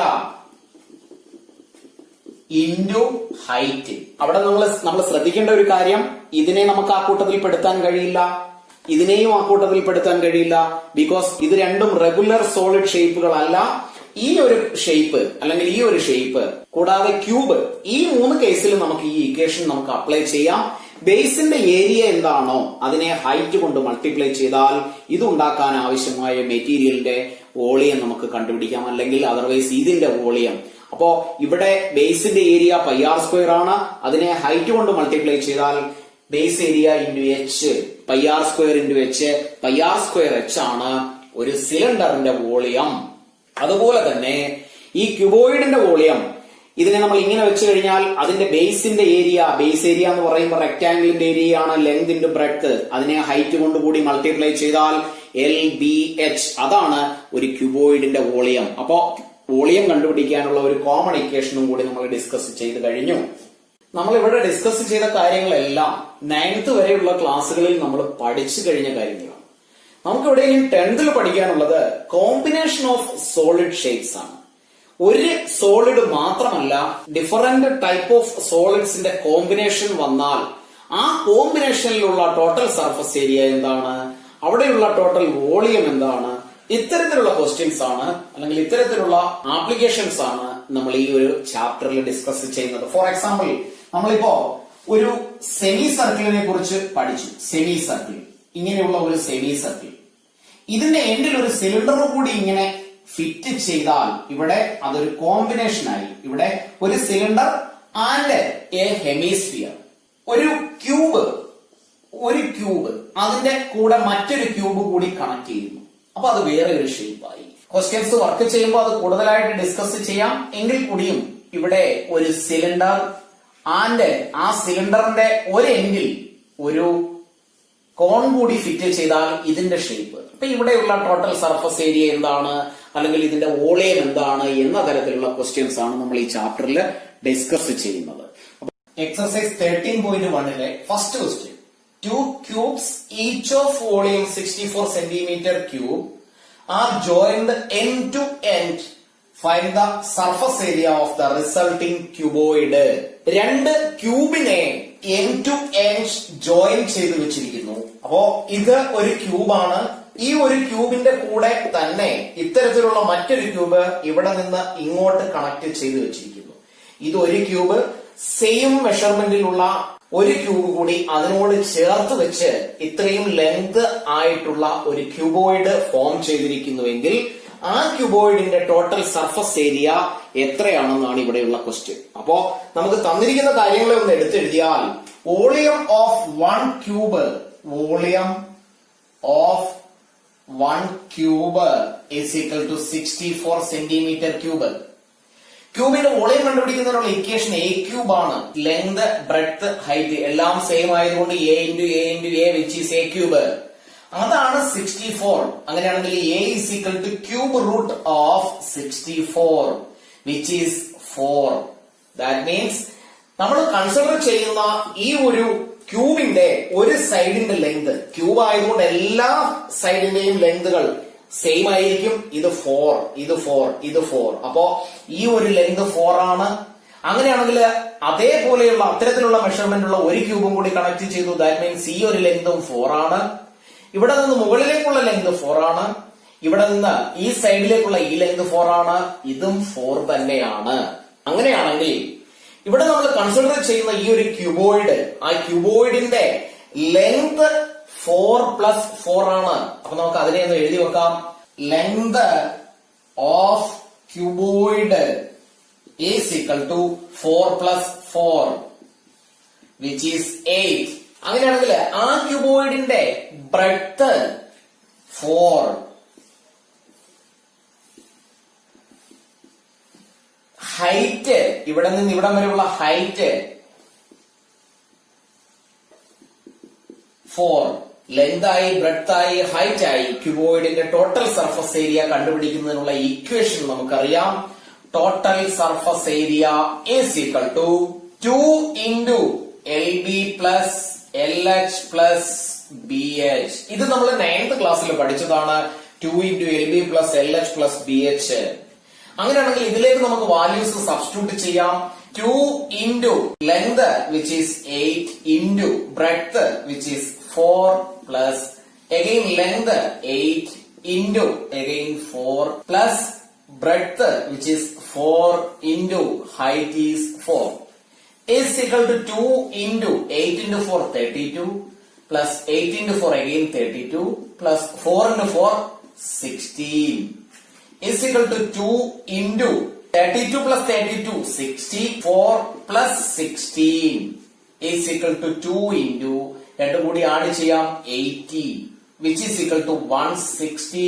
into height. അവിടെ നമ്മൾ ശ്രദ്ധിക്കേണ്ട ഒരു കാര്യം, ഇതിനെ നമുക്ക് ആ കൂട്ടത്തിൽ പെടുത്താൻ കഴിയില്ല, ഇതിനെയും ആ കൂട്ടത്തിൽ പെടുത്താൻ കഴിയില്ല. ബിക്കോസ് ഇത് രണ്ടും റെഗുലർ സോളിഡ് ഷേപ്പുകളല്ല. ഈ ഒരു ഷേപ്പ് അല്ലെങ്കിൽ ഈ ഒരു ഷേപ്പ് കൂടാതെ ക്യൂബ്, ഈ 3 കേസിലും നമുക്ക് ഈ ഇക്വേഷൻ നമുക്ക് അപ്ലൈ ചെയ്യാം. ബേസിന്റെ ഏരിയ എന്താണോ അതിനെ ഹൈറ്റ് കൊണ്ട് മൾട്ടിപ്ലൈ ചെയ്താൽ ഇതുണ്ടാക്കാൻ ആവശ്യമായ മെറ്റീരിയലിന്റെ വോളിയം നമുക്ക് കണ്ടുപിടിക്കാം, അല്ലെങ്കിൽ അതർവൈസ് ഇതിന്റെ വോളിയം. അപ്പോ ഇവിടെ ബേസിന്റെ ഏരിയ πr² ആണ്. അതിനെ ഹൈറ്റ് കൊണ്ട് മൾട്ടിപ്ലൈ ചെയ്താൽ base area into h, πr² into h, πr² h ആണ് ഒരു സിലിണ്ടറിന്റെ വോളിയം. അതുപോലെ തന്നെ ഈ ക്യൂബോയിഡിന്റെ വോളിയം ഇതിനെ നമ്മൾ ഇങ്ങനെ വെച്ച് കഴിഞ്ഞാൽ അതിന്റെ ബേസിന്റെ ഏരിയ, ബേസ് ഏരിയ എന്ന് പറയുമ്പോൾ റെക്ടാംഗിളിന്റെ ഏരിയ ആണ് ലെങ്ത് ഇൻറ്റു ബ്രെഡ്ത്ത്. അതിനെ ഹൈറ്റ് കൊണ്ട് കൂടി മൾട്ടിപ്ലൈ ചെയ്താൽ LBH, അതാണ് ഒരു ക്യൂബോയിഡിന്റെ വോളിയം. അപ്പോ വോളിയം കണ്ടുപിടിക്കാനുള്ള ഒരു കോമൺ ഇക്വേഷനും കൂടി നമ്മൾ ഡിസ്കസ് ചെയ്ത് കഴിഞ്ഞു. നമ്മൾ ഇവിടെ ഡിസ്കസ് ചെയ്ത കാര്യങ്ങളെല്ലാം 9th വരെയുള്ള ക്ലാസ്സുകളിൽ നമ്മൾ പഠിച്ചു കഴിഞ്ഞ കാര്യങ്ങളാണ്. നമുക്ക് ഇവിടെ ഇനി 10th പഠിക്കാനുള്ളത് കോമ്പിനേഷൻ ഓഫ് സോളിഡ് ഷേപ്സ് ആണ്. ഒരു സോളിഡ് മാത്രമല്ല, ഡിഫറന്റ് ടൈപ്പ് ഓഫ് സോളിഡ്സിന്റെ കോമ്പിനേഷൻ വന്നാൽ ആ കോമ്പിനേഷനിലുള്ള ടോട്ടൽ സർഫസ് ഏരിയ എന്താണ്, അവിടെയുള്ള ടോട്ടൽ വോളിയം എന്താണ്, ഇത്തരത്തിലുള്ള ക്വസ്റ്റ്യൻസ് ആണ് അല്ലെങ്കിൽ ഇത്തരത്തിലുള്ള ആപ്ലിക്കേഷൻസ് ആണ് നമ്മൾ ഈ ഒരു ചാപ്റ്ററിൽ ഡിസ്കസ് ചെയ്യുന്നത്. ഫോർ എക്സാമ്പിൾ, നമ്മളിപ്പോ ഒരു സെമി സർക്കിളിനെ കുറിച്ച് പഠിച്ചു. സെമി സർക്കിൾ, ഇങ്ങനെയുള്ള ഒരു സെമി സർക്കിൾ, ഇതിന്റെ എൻഡിൽ ഒരു സിലിണ്ടർ കൂടി ഇങ്ങനെ ഫിറ്റ് ചെയ്താൽ ഇവിടെ അതൊരു കോമ്പിനേഷനായി. ഇവിടെ ഒരു സിലിണ്ടർ ആൻഡ് എ ഹെമിസ്ഫിയർ, ഒരു ക്യൂബ് അതിന്റെ കൂടെ മറ്റൊരു ക്യൂബ് കൂടി കണക്ട് ചെയ്യുന്നു. അപ്പൊ അത് വേറെ ഒരു ഷേപ്പായി. ക്വസ്റ്റ്യൻസ് വർക്ക് ചെയ്യുമ്പോൾ അത് കൂടുതലായിട്ട് ഡിസ്കസ് ചെയ്യാം. എങ്കിൽ കൂടിയും ഇവിടെ ഒരു സിലിണ്ടർ ആൻഡ് ആ സിലിണ്ടറിന്റെ ഒരു എൻഡിൽ ഒരു കോൺ കൂടി ഫിറ്റ് ചെയ്താൽ ഇതിന്റെ ഷേപ്പ്. അപ്പൊ ഇവിടെയുള്ള ടോട്ടൽ സർഫസ് ഏരിയ എന്താണ്, അല്ലെങ്കിൽ ഇതിന്റെ വോളിയം എന്താണ് എന്ന തരത്തിലുള്ള ക്വസ്റ്റ്യൻസ് ആണ് നമ്മൾ ഈ ചാപ്റ്ററിൽ ഡിസ്കസ് ചെയ്യുന്നത്. Exercise 13.1 first question, 2 cubes each of volume 64 centimeter cube are joined end to end. Find the surface area of the resulting cuboid. രണ്ട് ക്യൂബിനെ എൻഡ് ടു എൻഡ് ജോയിൻ ചെയ്ത് വെച്ചിരിക്കുന്നു. അപ്പോ ഇത് ഒരു ക്യൂബാണ്. ഈ ഒരു ക്യൂബിന്റെ കൂടെ തന്നെ ഇത്തരത്തിലുള്ള മറ്റൊരു ക്യൂബ് ഇവിടെ നിന്ന് ഇങ്ങോട്ട് കണക്ട് ചെയ്ത് വെച്ചിരിക്കുന്നു. ഇത് ഒരു ക്യൂബ്, സെയിം മെഷർമെന്റിലുള്ള ഒരു ക്യൂബ് കൂടി അതിനോട് ചേർത്ത് വെച്ച് ഇത്രയും ലെങ്ത് ആയിട്ടുള്ള ഒരു ക്യൂബോയിഡ് ഫോം ചെയ്തിരിക്കുന്നുവെങ്കിൽ ആ ക്യൂബോയിഡിന്റെ ടോട്ടൽ സർഫസ് ഏരിയ എത്രയാണെന്നാണ് ഇവിടെയുള്ള ക്വസ്റ്റ്യൻ. അപ്പോ നമുക്ക് തന്നിരിക്കുന്ന കാര്യങ്ങളെ ഒന്ന് എടുത്തെഴുതിയാൽ, volume of one cube is equal to 64 centimetre cube. ക്യൂബിന്റെ വോളിയം കണ്ടുപിടിക്കുന്നതിനുള്ള ഇക്വേഷൻ എ ക്യൂബ് ആണ്. ലെങ്ത്, ബ്രെഡ്ത്ത്, ഹൈറ്റ് എല്ലാം സെയിം ആയതുകൊണ്ട് a into a into a which is a cube. അതാണ് 64. അങ്ങനെയാണെങ്കിൽ a is equal to cube root of 64 which is 4. That means നമ്മൾ consider ചെയ്യുന്ന ഈ ഒരു ക്യൂബിന്റെ ഒരു സൈഡിന്റെ ലെങ്ത്, ക്യൂബ് ആയതുകൊണ്ട് എല്ലാ സൈഡിന്റെയും ലെങ്തുകൾ സെയിം ആയിരിക്കും. ഇത് 4, ഇത് 4, ഇത് 4. അപ്പോ ഈ ഒരു ലെങ്ത് 4 ആണ്. അങ്ങനെയാണെങ്കിൽ അതേപോലെയുള്ള അത്തരത്തിലുള്ള മെഷർമെന്റ് ഉള്ള ഒരു ക്യൂബും കൂടി കണക്ട് ചെയ്തു. ദാറ്റ് മീൻസ് ഈ ഒരു ലെങ്തും 4 ആണ്. ഇവിടെ നിന്ന് മുകളിലേക്കുള്ള ലെങ്ത് 4 ആണ്. ഇവിടെ നിന്ന് ഈ സൈഡിലേക്കുള്ള ഈ ലെങ്ത് 4 ആണ്. ഇതും 4 തന്നെയാണ്. അങ്ങനെയാണെങ്കിൽ ഇവിടെ നമ്മൾ കൺസിഡർ ചെയ്യുന്ന ഈ ഒരു ക്യൂബോയിഡ്, ആ ക്യൂബോയിഡിന്റെ ലെങ്ത് 4 പ്ലസ് 4 ആണ്. അപ്പൊ നമുക്ക് അതിനെ ഒന്ന് എഴുതി വെക്കാം. Length of cuboid is equal to 4 plus 4 which is 8. അങ്ങനെയാണെങ്കിൽ ആ ക്യൂബോയിഡിന്റെ ബ്രെഡ്ത്ത് 4, ഹൈറ്റ് ഇവിടെ നിന്ന് ഇവിടം വരെയുള്ള ഹൈറ്റ് 4, ലെങ്ത് ആയി, ബ്രെഡ്ത്ത് ആയി, ഹൈറ്റ് ആയി. ക്യൂബോയിഡിന്റെ ടോട്ടൽ സർഫസ് ഏരിയ കണ്ടുപിടിക്കുന്നതിനുള്ള ഇക്വേഷൻ നമുക്കറിയാം. Total surface area is equal to 2 into LB plus LH plus BH. ഇത് നമ്മൾ 9th ക്ലാസ്സിൽ പഠിച്ചതാണ്. 2 into LB plus LH plus BH. അങ്ങനെയാണെങ്കിൽ ഇതിലേക്ക് നമുക്ക് വാല്യൂസ് സബ്സ്റ്റിറ്റ്യൂട്ട് ചെയ്യാം. 2 into length which is 8 into breadth which is 4 plus again length 8 into again 4 plus breadth which is 4 into height is 4 is equal to 2 into 8 into 4 32 plus 8 into 4 again 32 plus 4 into 4 16 is equal to 2 into 32 plus 32 64 plus 16 is equal to 2 into രണ്ടും കൂടി add ചെയ്യാം 80 which is equal to 160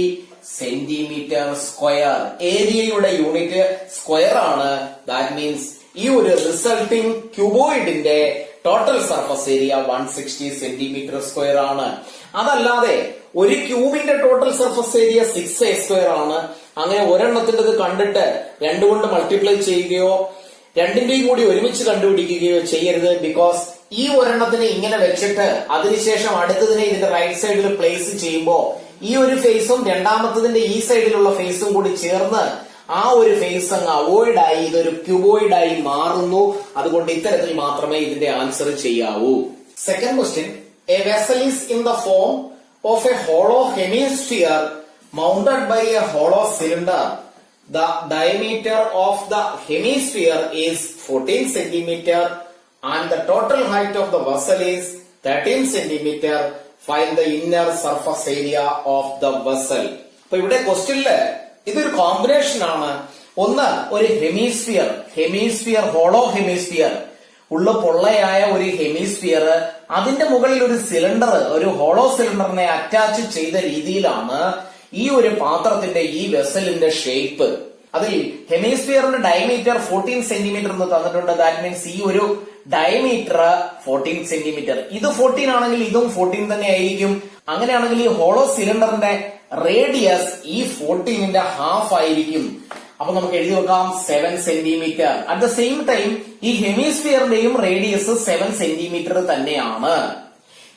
centimetre square. ഏരിയയുടെ unit square ആണ്. That means ഈ ഒരു resulting ക്യൂബോയിഡിന്റെ total surface area 160 centimetre square ആണ്. അതല്ലാതെ ഒരു ക്യൂബിന്റെ total surface area 6a square ആണ്. അങ്ങനെ ഒരെണ്ണത്തിൻ്റെത് കണ്ടിട്ട് 2 കൊണ്ട് മൾട്ടിപ്ലൈ ചെയ്യുകയോ രണ്ടിന്റെയും കൂടി ഒരുമിച്ച് കണ്ടുപിടിക്കുകയോ ചെയ്യരുത്. ബിക്കോസ് ഈ ഒരെണ്ണത്തിനെ ഇങ്ങനെ വെച്ചിട്ട് അതിനുശേഷം അടുത്തതിനെ ഇതിന്റെ റൈറ്റ് സൈഡിൽ പ്ലേസ് ചെയ്യുമ്പോൾ ഈ ഒരു ഫേസും രണ്ടാമത്തതിന്റെ ഈ സൈഡിലുള്ള ഫേസും കൂടി ചേർന്ന് ആ ഒരു ഫേസ് അങ്ങ് അവോയ്ഡ് ആയി ഇതൊരു ക്യൂബോയിഡ് ആയി മാറുന്നു. അതുകൊണ്ട് ഇത്തരത്തിൽ മാത്രമേ ഇതിന്റെ ആൻസർ ചെയ്യാവൂ. Second question, a vessel is in the form of a hollow hemisphere mounted by a hollow cylinder. The diameter of the hemisphere is 14 centimetre and the total height of the vessel is 13 centimeter. Find the inner surface area of the vessel. അപ്പൊ ഇവിടെ ക്വസ്റ്റ്യനില് ഇതൊരു combination ആണ്. ഒന്ന് ഒരു hemisphere hollow hemisphere ഉള്ള പൊള്ളയായ ഒരു hemisphere, അതിന്റെ മുകളിൽ ഒരു സിലിണ്ടർ, ഒരു ഹോളോ സിലിണ്ടറിനെ അറ്റാച്ച് ചെയ്ത രീതിയിലാണ് ഈ ഒരു പാത്രത്തിന്റെ ഈ വെസലിന്റെ ഷേപ്പ്. അതിൽ ഹെമിസ്ഫിയറിന്റെ ഡയമീറ്റർ 14 സെന്റിമീറ്റർ എന്ന് തന്നിട്ടുണ്ട്. ദാറ്റ് മീൻസ് ഈ ഒരു ഡയമീറ്റർ 14 സെന്റിമീറ്റർ. ഇത് 14 ആണെങ്കിൽ ഇതും 14 തന്നെ ആയിരിക്കും. അങ്ങനെയാണെങ്കിൽ ഈ ഹോളോ സിലിണ്ടറിന്റെ റേഡിയസ് ഈ 14ന്റെ ഹാഫ് ആയിരിക്കും. അപ്പൊ നമുക്ക് എഴുതി വെക്കാം 7 centimetre. At the same time ഈ ഹെമിസ്ഫിയറിന്റെയും റേഡിയസ് 7 സെന്റിമീറ്റർ തന്നെയാണ്.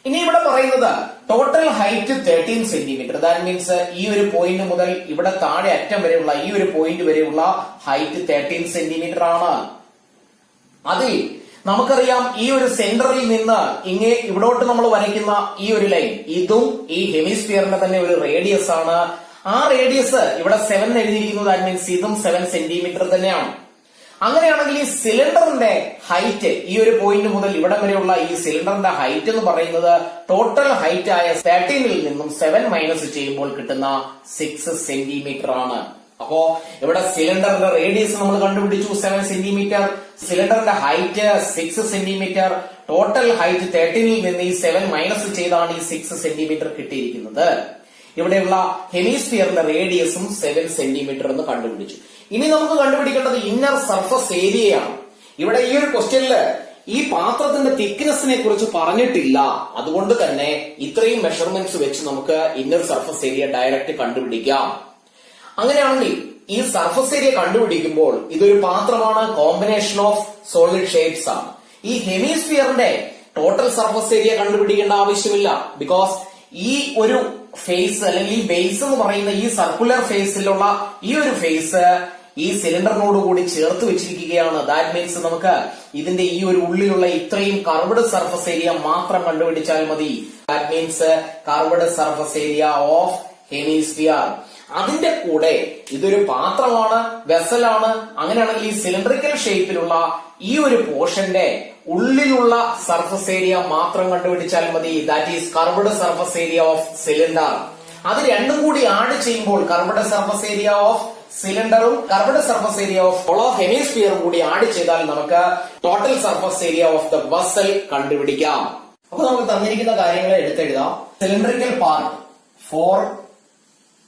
ഇനി ഇവിടെ പറയുന്നത് total height 13 centimetre. That means ഈ ഒരു പോയിന്റ് മുതൽ ഇവിടെ താഴെ അറ്റം വരെയുള്ള ഈ ഒരു പോയിന്റ് വരെയുള്ള ഹൈറ്റ് 13 സെന്റിമീറ്റർ ആണ്. അതിൽ നമുക്കറിയാം ഈ ഒരു സെന്ററിൽ നിന്ന് ഇവിടോട്ട് നമ്മൾ വരയ്ക്കുന്ന ഈ ഒരു ലൈൻ, ഇതും ഈ ഹെമിസ്ഫിയറിന്റെ തന്നെ ഒരു റേഡിയസ് ആണ്. ആ റേഡിയസ് ഇവിടെ 7 എഴുതിയിരിക്കുന്നത്. ദാറ്റ് മീൻസ് ഇതും 7 സെന്റിമീറ്റർ തന്നെയാണ്. അങ്ങനെയാണെങ്കിൽ ഈ സിലിണ്ടറിന്റെ ഹൈറ്റ്, ഈ ഒരു പോയിന്റ് മുതൽ ഇവിടം വരെയുള്ള ഈ സിലിണ്ടറിന്റെ ഹൈറ്റ് എന്ന് പറയുന്നത് ടോട്ടൽ ഹൈറ്റ് ആയ 13ൽ നിന്നും 7 മൈനസ് ചെയ്യുമ്പോൾ കിട്ടുന്ന 6 സെന്റിമീറ്റർ ആണ്. അപ്പോ ഇവിടെ സിലിണ്ടറിന്റെ റേഡിയസ് നമ്മൾ കണ്ടുപിടിച്ചു 7 സെന്റിമീറ്റർ, സിലിണ്ടറിന്റെ ഹൈറ്റ് 6 സെന്റിമീറ്റർ, ടോട്ടൽ ഹൈറ്റ് 13ൽ നിന്ന് ഈ 7 മൈനസ് ചെയ്താണ് ഈ 6 സെന്റിമീറ്റർ കിട്ടിയിരിക്കുന്നത്. ഇവിടെയുള്ള ഹെമിസ്ഫിയറിന്റെ റേഡിയസും 7 സെന്റിമീറ്റർ എന്ന് കണ്ടുപിടിച്ചു. ഇനി നമുക്ക് കണ്ടുപിടിക്കേണ്ടത് ഇന്നർ സർഫസ് ഏരിയയാണ്. ഇവിടെ ഈ ഒരു ക്വസ്റ്റ്യനില് ഈ പാത്രത്തിന്റെ തിക്നെസിനെ കുറിച്ച് പറഞ്ഞിട്ടില്ല. അതുകൊണ്ട് തന്നെ ഇത്രയും മെഷർമെന്റ്സ് വെച്ച് നമുക്ക് ഇന്നർ സർഫസ് ഏരിയ ഡയറക്റ്റ് കണ്ടുപിടിക്കാം. അങ്ങനെയാണെങ്കിൽ ഈ സർഫസ് ഏരിയ കണ്ടുപിടിക്കുമ്പോൾ ഇതൊരു പാത്രമാണ്, കോമ്പിനേഷൻ ഓഫ് സോളിഡ് ഷേപ്സ് ആണ്. ഈ ഹെമിസ്ഫിയറിന്റെ ടോട്ടൽ സർഫസ് ഏരിയ കണ്ടുപിടിക്കേണ്ട ആവശ്യമില്ല. ബിക്കോസ് ഈ ഒരു ഫേസ് അല്ലെങ്കിൽ ഈ ബേസ് എന്ന് പറയുന്ന ഈ സർക്കുലർ ഫേസിലുള്ള ഈ ഒരു ഫേസ് ഈ സിലിണ്ടറിനോട് കൂടി ചേർത്ത് വെച്ചിരിക്കുകയാണ്. ദാറ്റ് മീൻസ് നമുക്ക് ഇതിന്റെ ഈ ഒരു ഉള്ളിലുള്ള ഇത്രയും കർവ്ഡ് സർഫസ് ഏരിയ മാത്രം കണ്ടുപിടിച്ചാൽ മതി. That means curved surface area of hemisphere. അതിന്റെ കൂടെ ഇതൊരു പാത്രമാണ്, വെസലാണ്. അങ്ങനെയാണെങ്കിൽ ഈ സിലിണ്ടറിക്കൽ ഷേപ്പിലുള്ള ഈ ഒരു പോർഷന്റെ ഉള്ളിലുള്ള സർഫസ് ഏരിയ മാത്രം കണ്ടുപിടിച്ചാൽ മതി. That is curved surface area of cylinder. അത് രണ്ടും കൂടി ആഡ് ചെയ്യുമ്പോൾ കർവ്ഡ് സർഫസ് ഏരിയ ഓഫ് സിലിണ്ടറും curved surface area of hollow ഹെമിസ്ഫിയറും കൂടി ആഡ് ചെയ്താൽ നമുക്ക് total surface area of the vessel കണ്ടുപിടിക്കാം. അപ്പൊ നമുക്ക് തന്നിരിക്കുന്ന കാര്യങ്ങൾ എടുത്തെഴുതാം. Cylindrical part for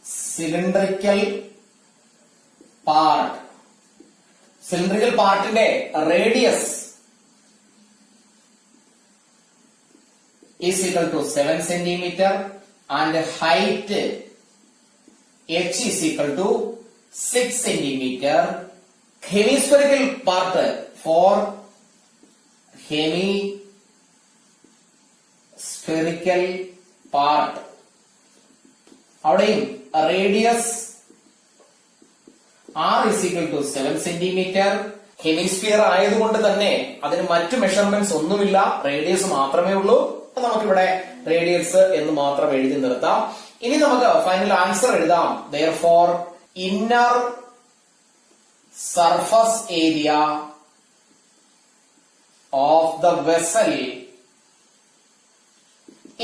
cylindrical part. Cylindrical പാർട്ടിന്റെ radius is equal to 7 centimeter and height h is equal to 6 centimeter. Hemispherical part for hemispherical part, അവിടെയും radius r is equal to 7 centimeter. Hemisphere ആയതുകൊണ്ട് തന്നെ അതിന് മറ്റു മെഷർമെന്റ്സ് ഒന്നുമില്ല, radius മാത്രമേ ഉള്ളൂ. നമുക്കിവിടെ റേഡിയസ് എന്ന് മാത്രം എഴുതി നിർത്താം. ഇനി നമുക്ക് ഫൈനൽ ആൻസർ എഴുതാം. Therefore, inner surface area of the vessel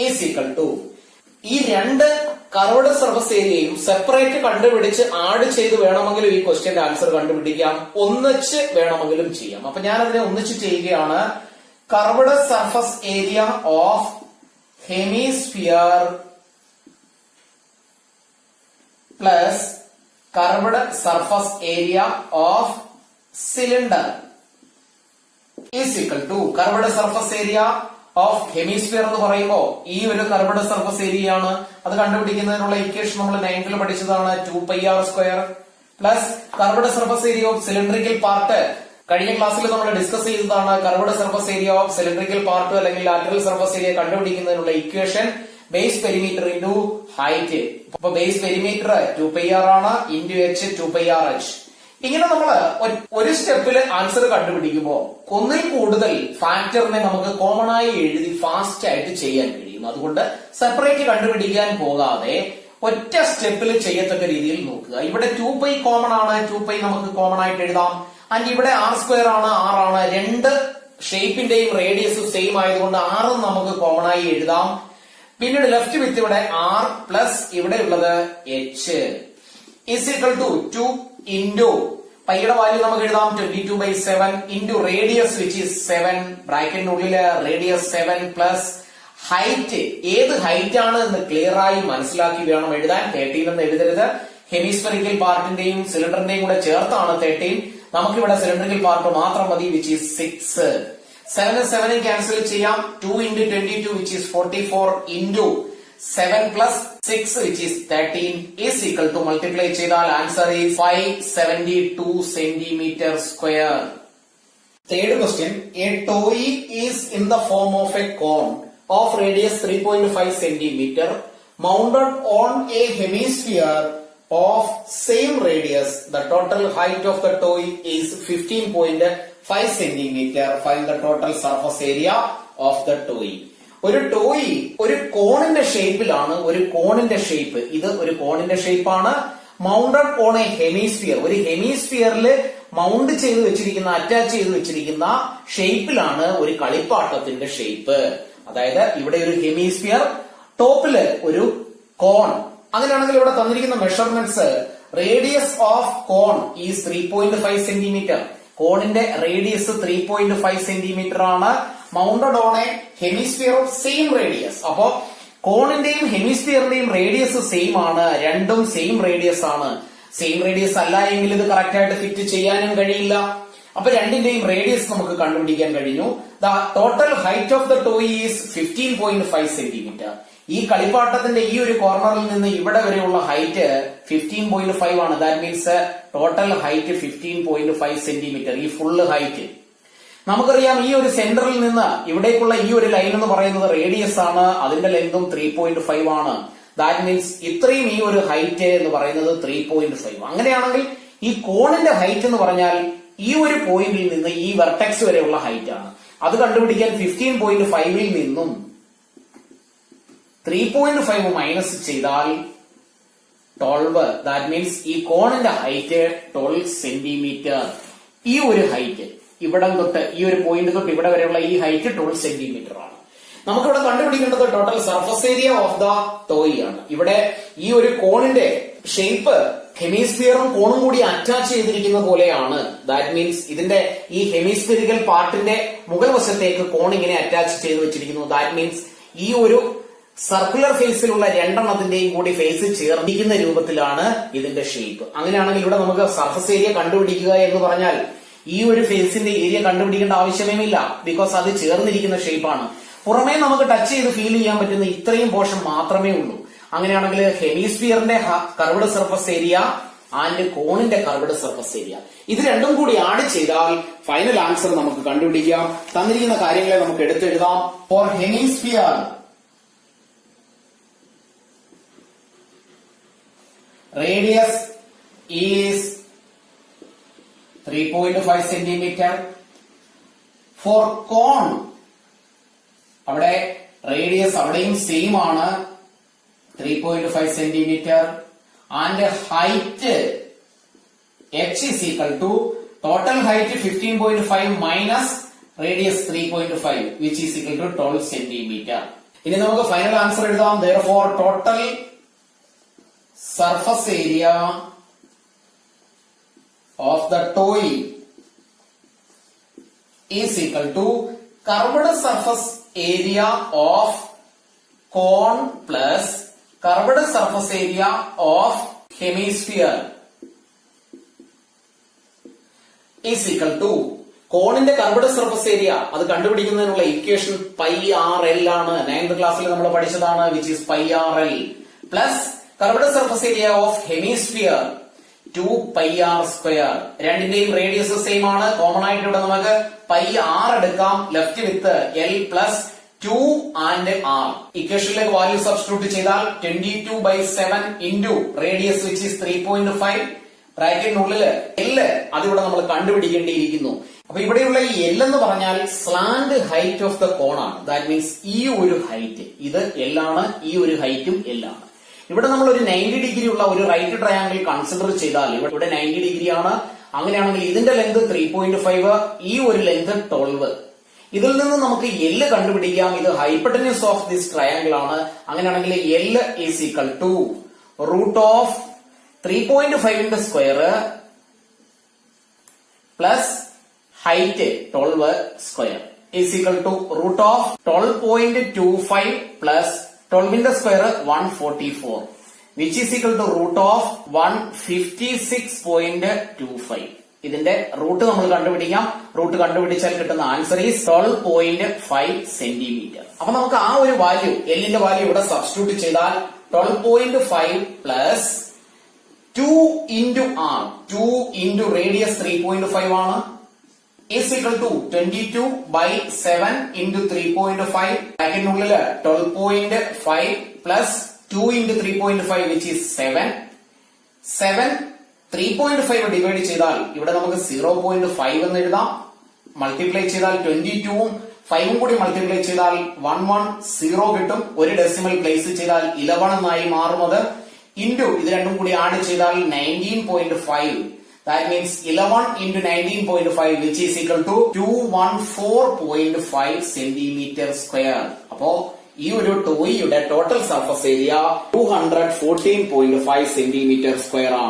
is equal to, ഈ രണ്ട് കർവ്ഡ് സർഫസ് ഏരിയയും സെപ്പറേറ്റ് കണ്ടുപിടിച്ച് ആഡ് ചെയ്ത് വേണമെങ്കിലും ഈ ക്വസ്റ്റ്യന്റെ ആൻസർ കണ്ടുപിടിക്കാം, ഒന്നിച്ച് വേണമെങ്കിലും ചെയ്യാം. അപ്പൊ ഞാൻ അതിനെ ഒന്നിച്ച് ചെയ്യുകയാണ്. Curved surface area of hemisphere plus curved surface area of cylinder is equal to, curved surface area of hemisphere എന്ന് പറയുമ്പോൾ ഈ ഒരു കർവ്ഡ് സർഫസ് ഏരിയ ആണ്. അത് കണ്ടുപിടിക്കുന്നതിനുള്ള ഇക്വേഷൻ നമ്മൾ 9th പഠിച്ചതാണ്. 2πr² plus curved surface area of cylindrical part കഴിഞ്ഞ ക്ലാസ്സിൽ നമ്മൾ ഡിസ്കസ് ചെയ്തതാണ്. Curved surface area of cylindrical part അല്ലെങ്കിൽ ലാറ്ററൽ സർഫസ് ഏരിയ കണ്ടുപിടിക്കുന്നതിനുള്ള equation base perimeter into height. അപ്പൊ ബേസ് പെരിമീറ്റർ 2πr ആണ്, ഇൻറ്റു h 2πrh. ഇങ്ങനെ നമ്മൾ ഒരു സ്റ്റെപ്പില് ആൻസർ കണ്ടുപിടിക്കുമ്പോ ഒന്നിൽ കൂടുതൽ ഫാക്ടറിനെ നമുക്ക് കോമൺ ആയി എഴുതി ഫാസ്റ്റ് ആയിട്ട് ചെയ്യാൻ കഴിയും. അതുകൊണ്ട് സെപ്പറേറ്റ് കണ്ടുപിടിക്കാൻ പോകാതെ ഒറ്റ സ്റ്റെപ്പിൽ ചെയ്യത്തക്ക രീതിയിൽ നോക്കുക. ഇവിടെ 2π കോമൺ ആണ്, 2π നമുക്ക് കോമൺ ആയിട്ട് എഴുതാം. ആൻഡ് ഇവിടെ r² ആണ്, r ആണ്. രണ്ട് ഷേപ്പിന്റെയും റേഡിയസ് സെയിം ആയതുകൊണ്ട് r നമുക്ക് കോമൺ ആയി എഴുതാം. പിന്നീട് ലെഫ്റ്റ് വിത്ത് ഇവിടെ r പ്ലസ് ഇവിടെ ഉള്ളത് h is equal to 2 into പൈയുടെ വാല്യൂ നമുക്ക് എഴുതാം 22/7 into റേഡിയസ് വിച്ച് ഈസ് 7 ബ്രാക്കറ്റിനുള്ളില് റേഡിയസ് 7 പ്ലസ് ഹൈറ്റ്. ഏത് ഹൈറ്റ് ആണ് എന്ന് ക്ലിയർ ആയി മനസ്സിലാക്കി വേണം എഴുതാൻ. 13 എന്ന് എഴുതരുത്. ഹെമിസ്ഫെറിക്കൽ പാർട്ടിന്റെയും സിലിണ്ടറിന്റെയും കൂടെ ചേർത്താണ് 13. നമുക്കിവിടെ സിലിണ്ടറിക്കൽ പാർട്ട് മാത്രം മതി, വിച്ച് ഈസ് 6. 7 7 ക്യാൻസൽ ചെയ്യാം. 2 into 22 which is 44 into 7 plus 6 which is 13 is equal to multiply ചെയ്താൽ answer is 572 centimeter square. Third question, a toy is in the form of a cone of radius 3.5 centimeter mounted on a hemisphere of same radius. The total height of the toy is 15.5 centimeter. Find the total surface area of the toy. ഒരു toy ഒരു കോണിന്റെ ഷേപ്പിലാണ്. ഒരു കോണിന്റെ shape, ഇത് ഒരു കോണിന്റെ ഷേപ്പാണ്. മൗണ്ടഡ് ഓൺ എ ഹെമിസ്ഫിയർ, ഒരു ഹെമിസ്ഫിയറിൽ മൗണ്ട് ചെയ്ത് വെച്ചിരിക്കുന്ന, അറ്റാച്ച് ചെയ്ത് വെച്ചിരിക്കുന്ന ഷേപ്പിലാണ് ഒരു കളിപ്പാട്ടത്തിന്റെ ഷേപ്പ്. അതായത് ഇവിടെ ഒരു ഹെമിസ്ഫിയർ, ടോപ്പില് ഒരു കോൺ. അങ്ങനെയാണെങ്കിൽ ഇവിടെ തന്നിരിക്കുന്ന measurements, radius of cone is 3.5 centimetre. കോണിന്റെ റേഡിയസ് 3.5 സെന്റിമീറ്റർ ആണ്. Mounted on a hemisphere of same radius. അപ്പോ കോണിന്റെയും ഹെമിസ്ഫിയറിന്റെയും റേഡിയസ് സെയിം ആണ്. രണ്ടും സെയിം റേഡിയസ് ആണ്. സെയിം റേഡിയസ് അല്ല എങ്കിൽ ഇത് കറക്റ്റ് ആയിട്ട് ഫിറ്റ് ചെയ്യാനും കഴിയില്ല. അപ്പൊ രണ്ടിന്റെയും റേഡിയസ് നമുക്ക് കണ്ടുപിടിക്കാൻ കഴിഞ്ഞു. The total height of the toy is 15.5 centimetre. ഈ കളിപ്പാട്ടത്തിന്റെ ഈ ഒരു കോർണറിൽ നിന്ന് ഇവിടെ വരെയുള്ള ഹൈറ്റ് 15.5 ആണ്. That means total height 15.5 centimetre. ഈ ഫുള്ള് ഹൈറ്റ് നമുക്കറിയാം. ഈ ഒരു സെന്ററിൽ നിന്ന് ഇവിടേക്കുള്ള ഈ ഒരു ലൈൻ എന്ന് പറയുന്നത് റേഡിയസ് ആണ്. അതിന്റെ ലെങ്തും 3.5 ആണ്. ദാറ്റ് മീൻസ് ഇത്രയും ഈ ഒരു ഹൈറ്റ് എന്ന് പറയുന്നത് 3.5. അങ്ങനെയാണെങ്കിൽ ഈ കോണിന്റെ ഹൈറ്റ് എന്ന് പറഞ്ഞാൽ ഈ ഒരു പോയിന്റിൽ നിന്ന് ഈ വെർട്ടെക്സ് വരെയുള്ള ഹൈറ്റ് ആണ്. അത് കണ്ടുപിടിക്കാൻ 15.5ൽ നിന്നും 3.5 മൈനസ് ചെയ്താൽ 12. ദാറ്റ് മീൻസ് ഈ കോണിന്റെ ഹൈറ്റ് 12 സെന്റിമീറ്റർ. ഈ ഒരു ഹൈറ്റ് ഇവിടെ തൊട്ട് ഈ ഒരു പോയിന്റ് തൊട്ട് ഇവിടെ വരെയുള്ള ഈ ഹൈറ്റ് 12 സെന്റിമീറ്റർ ആണ്. നമുക്കിവിടെ കണ്ടുപിടിക്കേണ്ടത് total surface area of the toy ആണ്. ഇവിടെ ഈ ഒരു കോണിന്റെ ഷേപ്പ് ഹെമിസ്ഫിയറും കോണും കൂടി അറ്റാച്ച് ചെയ്തിരിക്കുന്ന പോലെയാണ്. ദാറ്റ് മീൻസ് ഇതിന്റെ ഈ ഹെമിസ്ഫിയറിക്കൽ പാർട്ടിന്റെ മുകൾ വശത്തേക്ക് കോൺ ഇങ്ങനെ അറ്റാച്ച് ചെയ്ത് വെച്ചിരിക്കുന്നു. ദാറ്റ് മീൻസ് ഈ ഒരു സർക്കുലർ ഫേസിലുള്ള രണ്ടെണ്ണത്തിന്റെയും കൂടി ഫേസ് ചേർന്നിരിക്കുന്ന രൂപത്തിലാണ് ഇതിന്റെ ഷേപ്പ്. അങ്ങനെയാണെങ്കിൽ ഇവിടെ നമുക്ക് സർഫസ് ഏരിയ കണ്ടുപിടിക്കുക എന്ന് പറഞ്ഞാൽ ഈ ഒരു ഫേസിന്റെ ഏരിയ കണ്ടുപിടിക്കേണ്ട ആവശ്യമേയില്ല. ബിക്കോസ് അത് ചേർന്നിരിക്കുന്ന ഷേപ്പാണ്. പുറമേ നമുക്ക് ടച്ച് ചെയ്ത് ഫീൽ ചെയ്യാൻ പറ്റുന്ന ഇത്രയും പോർഷൻ മാത്രമേ ഉള്ളൂ. അങ്ങനെയാണെങ്കിൽ ഹെമിസ്ഫിയറിന്റെ കർവ്ഡ് സർഫസ് ഏരിയ ആൻഡ് കോണിന്റെ കർവ്ഡ് സർഫസ് ഏരിയ ഇത് രണ്ടും കൂടി ആഡ് ചെയ്താൽ ഫൈനൽ ആൻസർ നമുക്ക് കണ്ടുപിടിക്കാം. തന്നിരിക്കുന്ന കാര്യങ്ങളെ നമുക്ക് എടുത്തെഴുതാം. For hemisphere radius is 3.5 centimetre. For cone അവിടെ റേഡിയസ് അവിടെയും സെയിം ആണ്, 3.5 centimetre. And height h is equal to total height 15.5 minus radius 3.5 which is equal to 12 centimeter. ഇനി നമുക്ക് ഫൈനൽ ആൻസർ എഴുതാം. therefore total surface area of the toy is equal to curved surface area of cone plus curved surface area of hemisphere is equal to കോണിന്റെ curved surface area അത് കണ്ടുപിടിക്കുന്നതിനുള്ള equation pi r l ആണ്. 9th ക്ലാസ്സിൽ നമ്മൾ പഠിച്ചതാണ്, which is pi r l plus curved surface area of hemisphere 2 pi r square. രണ്ടിന്റെയും radius same ആണ്. Common ആയിട്ട് ഇവിടെ നമുക്ക് പൈ ആർ എടുക്കാം. Left with l plus 2 and r. ഇക്വേഷനിലേക്ക് വാല്യൂ സബ്സ്റ്റിറ്റ്യൂട്ട് ചെയ്താൽ 22/7 ഇൻറ്റു റേഡിയസ് വിച്ച് ഈസ് 3.5 ബ്രാക്കറ്റിനുള്ളില് l അതിവിടെ നമ്മൾ കണ്ടുപിടിക്കേണ്ടിയിരിക്കുന്നു. അപ്പൊ ഇവിടെയുള്ള ഈ എൽ എന്ന് പറഞ്ഞാൽ സ്ലാന്റ് ഹൈറ്റ് ഓഫ് ദ കോൺ ആണ്. ദാറ്റ് മീൻസ് ഈ ഒരു ഹൈറ്റ് ഇത് എല്ലാണ്, ഈ ഒരു ഹൈറ്റും എല്ലാണ്. ഇവിടെ നമ്മൾ ഒരു 90 ഡിഗ്രി ഉള്ള ഒരു റൈറ്റ് ട്രയാങ്കിൾ കൺസിഡർ ചെയ്താൽ ഇവിടെ 90 ഡിഗ്രി ആണ്. അങ്ങനെയാണെങ്കിൽ ഇതിന്റെ ലെങ്ത് 3.5, ഈ ഒരു ലെങ്ത് 12. ഇതിൽ നിന്ന് നമുക്ക് എല് കണ്ടുപിടിക്കാം. ഇത് ഹൈപ്പട്ടന്യൂസ് ഓഫ് ദിസ് ട്രയാങ്കിൾ ആണ്. അങ്ങനെയാണെങ്കിൽ l is equal to root of 3.5ന്റെ square plus height 12 square is equal to root of 12.25 plus 12ന്റെ square 144. Which is equal to root of 156.25. ഇതിന്റെ റൂട്ട് നമ്മൾ കണ്ടുപിടിക്കാം. റൂട്ട് കണ്ടുപിടിച്ചാൽ കിട്ടുന്ന ആൻസർ ഈസ് 12.5 സെന്റിമീറ്റർ. അപ്പൊ നമുക്ക് ആ ഒരു വാല്യൂ, എല്ലിന്റെ വാല്യൂ ഇവിടെ സബ്സ്റ്റിറ്റ്യൂട്ട് ചെയ്താൽ 12.5 plus 2 into R, 2 into radius 3.5 ആണ്, ഈസ് ഈക്വൽ ടു 22/7 ഇൻറ്റു 3.5. ബ്രാക്കറ്റിനുള്ളിൽ 12.5 plus 2 into 3.5 which is 7. 3.5 divide ചെയ്താൽ ഇവിടെ നമുക്ക് 0.5 എന്ന് എഴുതാം. മൾട്ടിപ്ലൈ ചെയ്താൽ 22ഉം 5ഉം കൂടി മൾട്ടിപ്ലൈ ചെയ്താൽ 110 കിട്ടും. ഒരു ഡെസിമൽ പ്ലേസ് ചെയ്താൽ 11 എന്നായി മാറുന്നത്. ഇൻറ്റു ഇത് രണ്ടും കൂടി ആഡ് ചെയ്താൽ 19.5. That means 11 into 19.5 which is equal to 214.5 centimeter square. അപ്പോ ഈ ഒരു ടോയിയുടെ total surface area 214.5 centimetre square ആണ്.